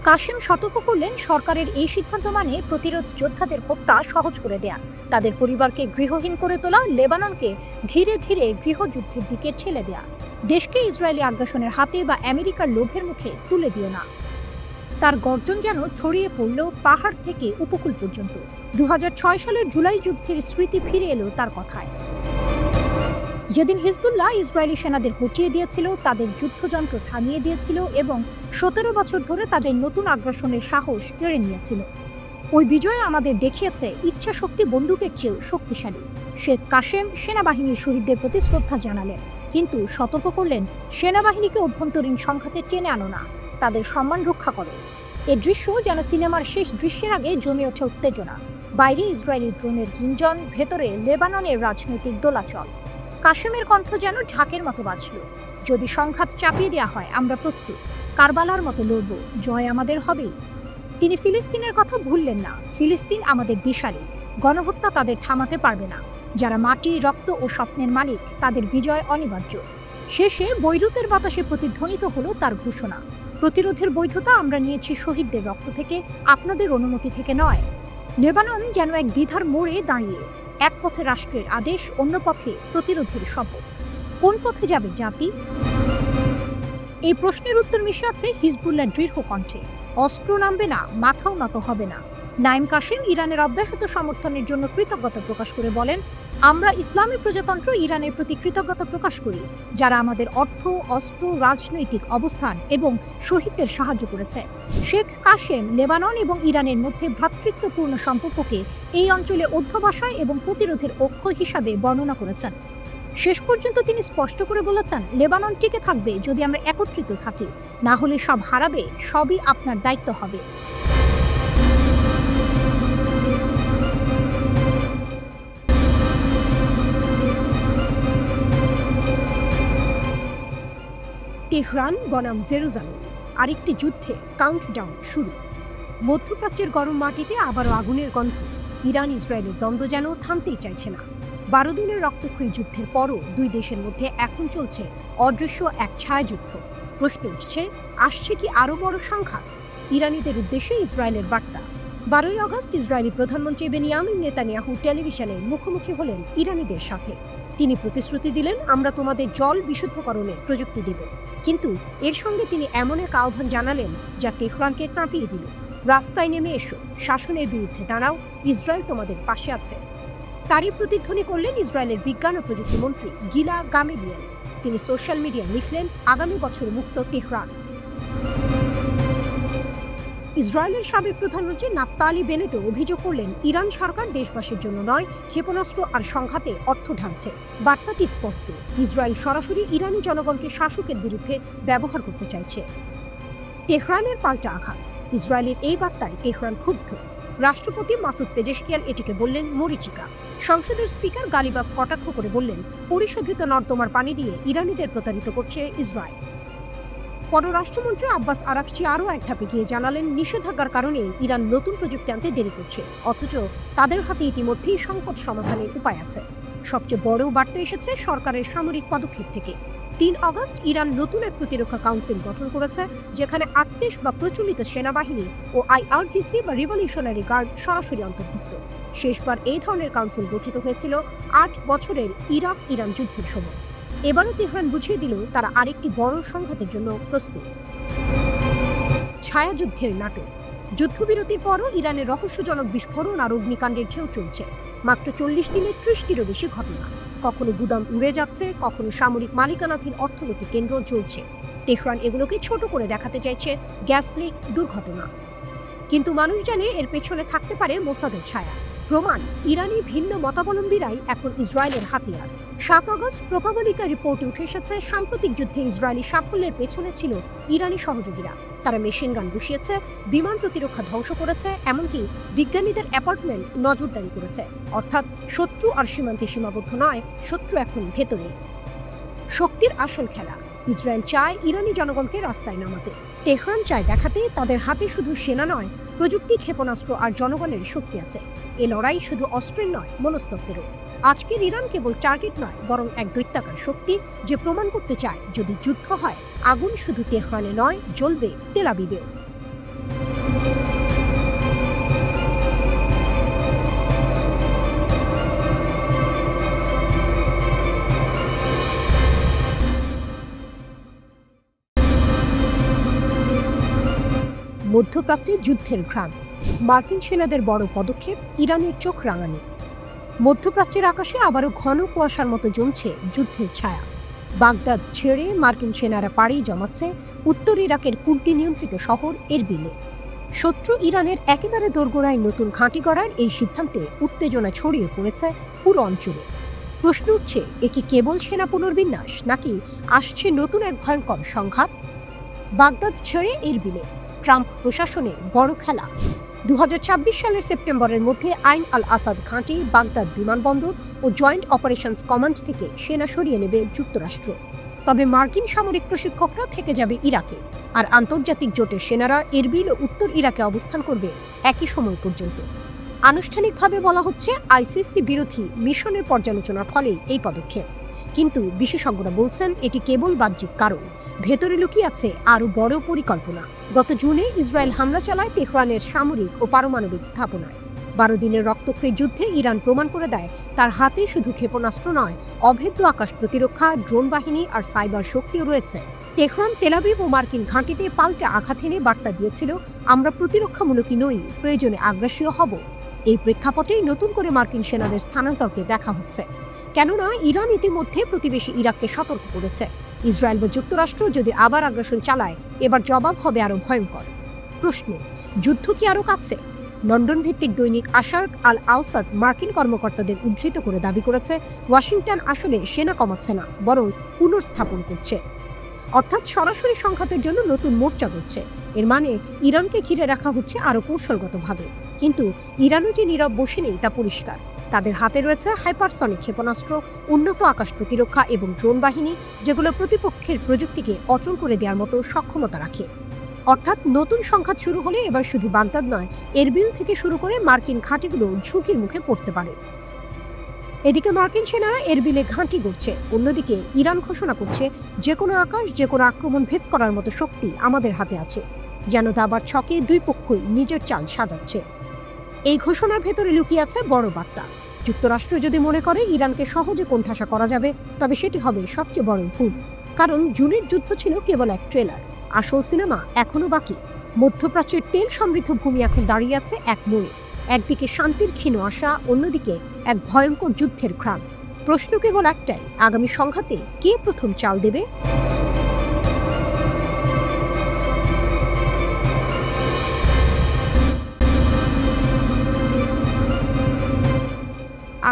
কাশেম সতর্ক করলেন, সরকারের এই সিদ্ধান্ত মানে প্রতিরোধ যোদ্ধাদের হত্যা সহজ করে দেয়া, তাদের পরিবারকে গৃহহীন করে তোলা, লেবাননকে ধীরে ধীরে গৃহযুদ্ধের দিকে ঠেলে দেয়া। দেশকে ইসরায়েলি আগ্রাসনের হাতে বা আমেরিকার লোভের মুখে তুলে দিও না। তার গর্জন যেন ছড়িয়ে পড়ল পাহাড় থেকে উপকূল পর্যন্ত। 2006 সালের জুলাই যুদ্ধের স্মৃতি ফিরে এলো তার কথায়। যেদিন হিজবুল্লাহ ইসরায়েলি সেনাদের হটিয়ে দিয়েছিল, তাদের যুদ্ধযন্ত্র থামিয়ে দিয়েছিল এবং 17 বছর ধরে তাদের নতুন আগ্রাসনের সাহস কেড়ে নিয়েছিল। ওই বিজয় আমাদের দেখিয়েছে ইচ্ছা শক্তি বন্দুকের চেয়েও শক্তিশালী। শেখ কাশেম সেনাবাহিনীর শহীদদের প্রতি শ্রদ্ধা জানালেন, কিন্তু সতর্ক করলেন, সেনাবাহিনীকে অভ্যন্তরীণ সংঘাতে টেনে আনো না, তাদের সম্মান রক্ষা করো। এ দৃশ্য যেন সিনেমার শেষ দৃশ্যের আগে জমে ওঠে উত্তেজনা। বাইরে ইসরায়েলি ড্রোনের গুঞ্জন, ভেতরে লেবাননের রাজনৈতিক দোলাচল। কাশেমের কণ্ঠ যেন ঢাকের মতো বাজল, যদি সংঘাত চাপিয়ে দেওয়া হয়, আমরা প্রস্তুত, কারবালার মতো লড়ব, জয় আমাদের হবেই। তিনি ফিলিস্তিনের কথা ভুললেন না, ফিলিস্তিন আমাদের দিশালি, গণহত্যা তাদের থামাতে পারবে না, যারা মাটি, রক্ত ও স্বপ্নের মালিক, তাদের বিজয় অনিবার্য। শেষে বৈরুতের বাতাসে প্রতিধ্বনিত হলো তার ঘোষণা, প্রতিরোধের বৈধতা আমরা নিয়েছি শহীদদের রক্ত থেকে, আপনাদের অনুমতি থেকে নয়। লেবানন যেন এক দ্বিধার মোড়ে দাঁড়িয়ে, এক পথে রাষ্ট্রের আদেশ, অন্য পথে প্রতিরোধের শপথ। কোন পথে যাবে জাতি? এই প্রশ্নের উত্তর মিশে আছে হিজবুল্লাহর দৃঢ় কণ্ঠে, অস্ত্র নামবে না, মাথাও নত হবে না। নাইম কাশেম ইরানের অব্যাহত সমর্থনের জন্য কৃতজ্ঞতা প্রকাশ করে বলেন, আমরা ইসলামী প্রজাতন্ত্র ইরানের প্রতি কৃতজ্ঞতা প্রকাশ করি, যারা আমাদের অর্থ, অস্ত্র, রাজনৈতিক অবস্থান এবং শহীদদের সাহায্য করেছে। শেখ কাশেম লেবানন এবং ইরানের মধ্যে ভ্রাতৃত্বপূর্ণ সম্পর্ককে এই অঞ্চলে অধ্যবসায় এবং প্রতিরোধের অক্ষ হিসাবে বর্ণনা করেছেন। শেষ পর্যন্ত তিনি স্পষ্ট করে বলেছেন, লেবানন টিকে থাকবে যদি আমরা একত্রিত থাকি, না হলে সব হারাবে, সবই আপনার দায়িত্ব হবে। তেহরান বনাম জেরুজালেম, আরেকটি যুদ্ধে কাউন্টডাউন শুরু। মধ্যপ্রাচ্যের গরম মাটিতে আবারও আগুনের গন্ধ। ইরান ইসরায়েলের দ্বন্দ্ব যেন থামতেই চাইছে না। 12 দিনের রক্তক্ষয়ী যুদ্ধের পরও দুই দেশের মধ্যে এখন চলছে অদৃশ্য এক ছায়াযুদ্ধ। প্রশ্ন উঠছে, আসছে কি আরও বড় সংঘাত? ইরানিদের উদ্দেশ্যে ইসরায়েলের বার্তা। 12 আগস্ট ইসরায়েলি প্রধানমন্ত্রী বেনিয়ামিন নেতানিয়াহু টেলিভিশনে মুখোমুখি হলেন ইরানিদের সাথে। তিনি প্রতিশ্রুতি দিলেন, আমরা তোমাদের জল বিশুদ্ধকরণের প্রযুক্তি দেব। কিন্তু এর সঙ্গে তিনি এমন এক আহ্বান জানালেন যা তেহরানকে কাঁপিয়ে দিল, রাস্তায় নেমে এসো, শাসনের বিরুদ্ধে দাঁড়াও, ইসরায়েল তোমাদের পাশে আছে। তারই প্রতিধ্বনি করলেন ইসরায়েলের বিজ্ঞান ও প্রযুক্তি মন্ত্রী গিলা গামেলিয়ান। তিনি সোশ্যাল মিডিয়ায় লিখলেন, আগামী বছর মুক্ত তেহরান। ইসরায়েলের সাবেক প্রধানমন্ত্রী নাফতালি বেনেটও অভিযোগ করলেন, ইরান সরকার দেশবাসীর জন্য নয়, ক্ষেপণাস্ত্র আর সংঘাতে অর্থ ঢালছে। বার্তাটি স্পষ্ট, ইসরায়েল সরাসরি ইরানি জনগণকে শাসকের বিরুদ্ধে ব্যবহার করতে চাইছে। তেহরানের পাল্টা আঘাত। ইসরায়েলের এই বার্তায় তেহরান ক্ষুব্ধ। রাষ্ট্রপতি মাসুদ পেজেশকিয়ান এটিকে বললেন মরিচিকা। সংসদের স্পিকার গালিবাফ কটাক্ষ করে বললেন, পরিশোধিত নর্দমার পানি দিয়ে ইরানিদের প্রতারিত করছে ইসরায়েল। পররাষ্ট্রমন্ত্রী আব্বাস আরাকচি আরও এক ধাপে গিয়ে জানালেন, নিষেধাজ্ঞার কারণে ইরান নতুন প্রযুক্তি আনতে দেরি করছে, অথচ তাদের হাতে ইতিমধ্যেই সংকট সমাধানের উপায় আছে। সবচেয়ে বড় বার্তা এসেছে সরকারের সামরিক পদক্ষেপ থেকে। 3 আগস্ট ইরান নতুন এক প্রতিরক্ষা কাউন্সিল গঠন করেছে, যেখানে 38 বা প্রচলিত সেনাবাহিনী ও আইআরজিসি বা রিভলিউশনারি গার্ড সরাসরি অন্তর্ভুক্ত। শেষবার এই ধরনের কাউন্সিল গঠিত হয়েছিল 8 বছরের ইরাক ইরান যুদ্ধের সময়। এবারও তেহরান বুঝিয়ে দিল তারা আরেকটি বড় সংঘাতের জন্য প্রস্তুত। ছায়াযুদ্ধের নাটক। যুদ্ধবিরতির পরও ইরানের রহস্যজনক বিস্ফোরণ আর অগ্নিকাণ্ডের ঢেউ চলছে। মাত্র 40 দিনে 30টিরও বেশি ঘটনা। কখনো গুদাম উড়ে যাচ্ছে, কখনো সামরিক মালিকানাধীন অর্থনৈতিক কেন্দ্র জ্বলছে। তেহরান এগুলোকে ছোট করে দেখাতে চাইছে গ্যাস লিক, দুর্ঘটনা। কিন্তু মানুষ জানে এর পেছনে থাকতে পারে মোসাদের ছায়া। প্রমাণ, ইরানি ভিন্ন মতাবলম্বীরাই এখন ইসরায়েলের হাতিয়ার। 7 আগস্ট প্রোপাবলিকা রিপোর্টে উঠে এসেছে সাম্প্রতিক যুদ্ধে ইসরায়েলি সাফল্যের পেছনে ছিল ইরানি সহযোগীরা। তারা মেশিন গান বসিয়েছে, বিমান প্রতিরক্ষা ধ্বংস করেছে, এমনকি বিজ্ঞানীদের অ্যাপার্টমেন্ট নজরদারি করেছে। অর্থাৎ শত্রু আর সীমান্তে সীমাবদ্ধ নয়, শত্রু এখন ভেতরে। শক্তির আসল খেলা। ইসরায়েল চায় ইরানি জনগণকে রাস্তায় নামাতে। তেহরান চায় দেখাতে তাদের হাতে শুধু সেনা নয়, প্রযুক্তি, ক্ষেপণাস্ত্র আর জনগণের শক্তি আছে। এ লড়াই শুধু অস্ত্রের নয়, মনস্তত্ত্বেরও। আজকের ইরান কেবল টার্গেট নয়, বরং এক দৈত্যাকার শক্তি, যে প্রমাণ করতে চায় যদি যুদ্ধ হয়, আগুন শুধু তেহরানে নয়, জ্বলবে তেল আবিবেও। মধ্যপ্রাচ্যে যুদ্ধের ঘ্রাণ, মার্কিন সেনাদের বড় পদক্ষেপ, ইরানের চোখ রাঙানি। মধ্যপ্রাচ্যের আকাশে আবারও ঘন কুয়াশার মতো জমছে যুদ্ধের ছায়া। বাগদাদ ছেড়ে মার্কিন সেনারা পাড়ি জমাচ্ছে উত্তর ইরাকের কুর্দি নিয়ন্ত্রিত শহর এরবিলে। শত্রু ইরানের একেবারে দোরগোড়ায় নতুন ঘাঁটি গড়ার এই সিদ্ধান্তে উত্তেজনা ছড়িয়ে পড়েছে পুরো অঞ্চলে। প্রশ্ন উঠছে, এ কি কেবল সেনা পুনর্বিন্যাস, নাকি আসছে নতুন এক ভয়ঙ্কর সংঘাত? বাগদাদ ছেড়ে এরবিলে ট্রাম্প প্রশাসনের বড় খেলা। 2026 সালের সেপ্টেম্বরের মধ্যে আইন আল আসাদ ঘাঁটি, বাগদাদ বিমানবন্দর ও জয়েন্ট অপারেশনস কমান্ড থেকে সেনা সরিয়ে নেবে যুক্তরাষ্ট্র। তবে মার্কিন সামরিক প্রশিক্ষকরা থেকে যাবে ইরাকে, আর আন্তর্জাতিক জোটের সেনারা এরবিল ও উত্তর ইরাকে অবস্থান করবে একই সময় পর্যন্ত। আনুষ্ঠানিকভাবে বলা হচ্ছে আইসিসি বিরোধী মিশনের পর্যালোচনার ফলেই এই পদক্ষেপ। কিন্তু বিশেষজ্ঞরা বলছেন এটি কেবল বাহ্যিক কারণ, ভেতরে লুকিয়ে আছে আরও বড় পরিকল্পনা। গত জুনে ইসরায়েল হামলা চালায় তেহরানের সামরিক ও পারমাণবিক স্থাপনায়। 12 দিনের রক্তক্ষয়ী যুদ্ধে ইরান প্রমাণ করে দেয় তার হাতে শুধু ক্ষেপণাস্ত্র নয়, অভেদ্য আকাশ প্রতিরক্ষা, ড্রোন বাহিনী আর সাইবার শক্তিও রয়েছে। তেহরান তেল আবিব ও মার্কিন ঘাঁটিতে পাল্টা আঘাত এনে বার্তা দিয়েছিল, আমরা প্রতিরক্ষামূলকই নই, প্রয়োজনে আগ্রাসীও হব। এই প্রেক্ষাপটেই নতুন করে মার্কিন সেনাদের স্থানান্তরকে দেখা হচ্ছে। কেননা ইরান ইতিমধ্যে প্রতিবেশী ইরাককে সতর্ক করেছে, ইসরায়েল বা যুক্তরাষ্ট্র যদি আবার আগ্রাসন চালায়, এবার জবাব হবে আরও ভয়ঙ্কর। প্রশ্ন, যুদ্ধ কি আরও কাছে? লন্ডন ভিত্তিক দৈনিক আশার্ক আল আওসাদ মার্কিন কর্মকর্তাদের উদ্ধৃত করে দাবি করেছে, ওয়াশিংটন আসলে সেনা কমাচ্ছে না, বরং পুনর্স্থাপন করছে। অর্থাৎ সরাসরি সংঘাতের জন্য নতুন মোর্চা করছে। এর মানে ইরানকে ঘিরে রাখা হচ্ছে আরও কৌশলগতভাবে। কিন্তু ইরানও যে নীরব বসে নেই তা পরিষ্কার। তাদের হাতে রয়েছে হাইপারসনিক ক্ষেপণাস্ত্র, উন্নত আকাশ প্রতিরক্ষা এবং ড্রোন বাহিনী, যেগুলো প্রতিপক্ষের প্রযুক্তিকে অচল করে দেওয়ার মতো সক্ষমতা রাখে। অর্থাৎ নতুন সংঘাত শুরু হলে এবার শুধু বাগদাদ নয়, এরবিল থেকে শুরু করে মার্কিন ঘাঁটিগুলো ঝুঁকির মুখে পড়তে পারে। এদিকে মার্কিন সেনারা এরবিলে ঘাঁটি গড়ছে, অন্যদিকে ইরান ঘোষণা করছে, যে কোনো আকাশ, যে কোনো আক্রমণ ভেদ করার মতো শক্তি আমাদের হাতে আছে। যেন দাবার ছকে দুই পক্ষই নিজের চাল সাজাচ্ছে। এই ঘোষণার ভেতরে লুকিয়ে আছে বড় বার্তা। যুক্তরাষ্ট্র যদি মনে করে ইরানকে সহজে কোণঠাসা করা যাবে, তবে সেটি হবে সবচেয়ে বড় ভুল। কারণ জুনের যুদ্ধ ছিল কেবল এক ট্রেলার, আসল সিনেমা এখনো বাকি। মধ্যপ্রাচ্যের তেল সমৃদ্ধ ভূমি এখন দাঁড়িয়ে আছে এক মোড়ে। একদিকে শান্তির ক্ষীণ আশা, অন্যদিকে এক ভয়ঙ্কর যুদ্ধের ঘ্রাণ। প্রশ্ন কেবল একটাই, আগামী সংঘাতে কে প্রথম চাল দেবে?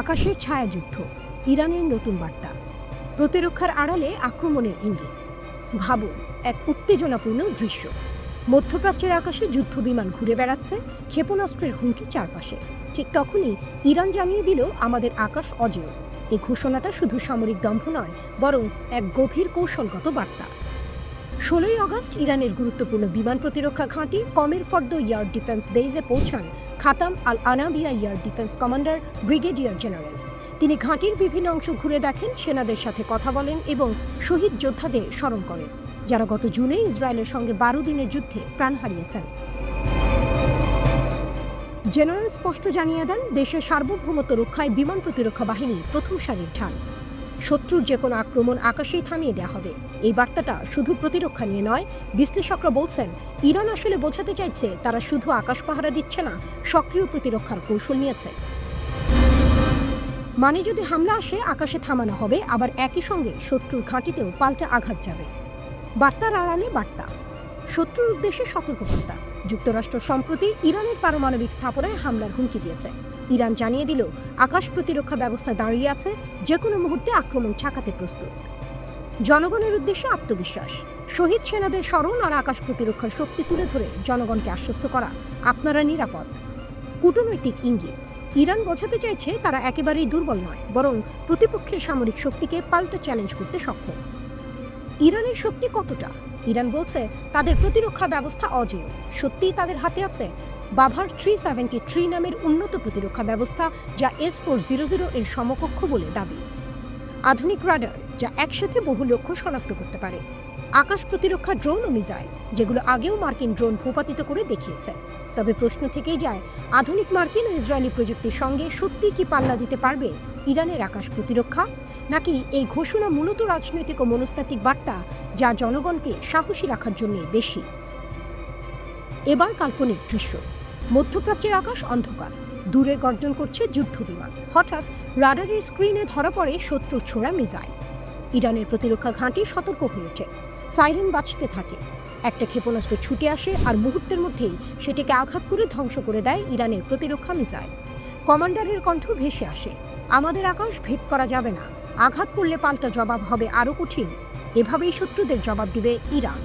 আকাশের ছায়াযুদ্ধ, ইরানের নতুন বার্তা, প্রতিরক্ষার আড়ালে আক্রমণের ইঙ্গিত। ভাবুন, এক উত্তেজনাপূর্ণ দৃশ্য। মধ্যপ্রাচ্যের আকাশে যুদ্ধ বিমান ঘুরে বেড়াচ্ছে, ক্ষেপণাস্ত্রের হুমকি চারপাশে। ঠিক তখনই ইরান জানিয়ে দিল, আমাদের আকাশ অজেয়। এই ঘোষণাটা শুধু সামরিক দম্ভ নয়, বরং এক গভীর কৌশলগত বার্তা। 16 আগস্ট ইরানের গুরুত্বপূর্ণ বিমান প্রতিরক্ষা ঘাঁটি কমের ফর্দ এয়ার ডিফেন্স বেজে পৌঁছান Khatam al Anbiya air defence commander brigadier general. তিনি ঘাঁটির বিভিন্ন অংশ ঘুরে দেখেন, সেনাদের সাথে কথা বলেন এবং শহীদ যোদ্ধাদের স্মরণ করেন, যারা গত জুনে ইসরায়েলের সঙ্গে 12 দিনের যুদ্ধে প্রাণ হারিয়েছেন। জেনারেল স্পষ্ট জানিয়ে দেন, দেশের সার্বভৌমত্ব রক্ষায় বিমান প্রতিরক্ষা বাহিনী প্রথম সারির ঢাল। শত্রুর যে কোনো আক্রমণ আকাশেই থামিয়ে দেওয়া হবে। এই বার্তাটা শুধু প্রতিরক্ষা নিয়ে নয়, বিশ্লেষকরা বলছেন ইরান আসলে বোঝাতে চাইছে তারা শুধু আকাশ পাহারা দিচ্ছে না, সক্রিয় প্রতিরক্ষার কৌশল নিয়েছে। মানে যদি হামলা আসে আকাশে থামানো হবে, আবার একই সঙ্গে শত্রুর ঘাঁটিতেও পাল্টা আঘাত যাবে। বার্তার আড়ালে বার্তা, শত্রুর উদ্দেশ্যে সতর্কবার্তা। যুক্তরাষ্ট্র সম্প্রতি ইরানের পারমাণবিক স্থাপনায় হামলার হুমকি দিয়েছে। ইরান জানিয়ে দিল আকাশ প্রতিরক্ষা ব্যবস্থা দাঁড়িয়ে আছে, যে কোনো মুহূর্তে আক্রমণ ঠেকাতে প্রস্তুত। জনগণের উদ্দেশ্যে আত্মবিশ্বাস, শহীদ সেনাদের স্মরণ আর আকাশ প্রতিরক্ষার শক্তি তুলে ধরে জনগণকে আশ্বস্ত করা, আপনারা নিরাপদ। কূটনৈতিক ইঙ্গিত, ইরান বোঝাতে চাইছে তারা একেবারেই দুর্বল নয়, বরং প্রতিপক্ষের সামরিক শক্তিকে পাল্টা চ্যালেঞ্জ করতে সক্ষম। ইরানের শক্তি কতটা? ইরান বলছে তাদের প্রতিরক্ষা ব্যবস্থা অজেয়। সত্যিই তাদের হাতে আছে বাভার 373 নামের উন্নত প্রতিরক্ষা ব্যবস্থা, যা S-400 এর সমকক্ষ বলে দাবি। আধুনিক রাডার, যা একসাথে বহু লক্ষ্য শনাক্ত করতে পারে। আকাশ প্রতিরক্ষা ড্রোন ও মিসাইল, যেগুলো আগেও মার্কিন ড্রোন ভূপাতিত করে দেখিয়েছে। তবে প্রশ্ন থেকেই যায়, আধুনিক মার্কিন ও ইসরায়েলি প্রযুক্তির সঙ্গে সত্যি কি পাল্লা দিতে পারবে ইরানের আকাশ প্রতিরক্ষা? নাকি এই ঘোষণা মূলত রাজনৈতিক ও মনস্তাত্ত্বিক বার্তা, যা জনগণকে সাহসী রাখার জন্য বেশি? এবার কাল্পনিক দৃশ্য, মধ্যপ্রাচ্যের আকাশ অন্ধকার, দূরে গর্জন করছে যুদ্ধ বিমান। হঠাৎ রাডারের স্ক্রিনে ধরা পড়ে শত্রুর ছোড়া মিসাইল। ইরানের প্রতিরক্ষা ঘাঁটি সতর্ক হয়ে ওঠে, সাইরেন বাজতে থাকে। একটা ক্ষেপণাস্ত্র ছুটে আসে আর মুহূর্তের মধ্যেই সেটিকে আঘাত করে ধ্বংস করে দেয় ইরানের প্রতিরক্ষা মিসাইল। কমান্ডারের কণ্ঠ ভেসে আসে, আমাদের আকাশ ভেদ করা যাবে না, আঘাত করলে পাল্টা জবাব হবে আরও কঠিন। এভাবেই শত্রুদের জবাব দিবে ইরান।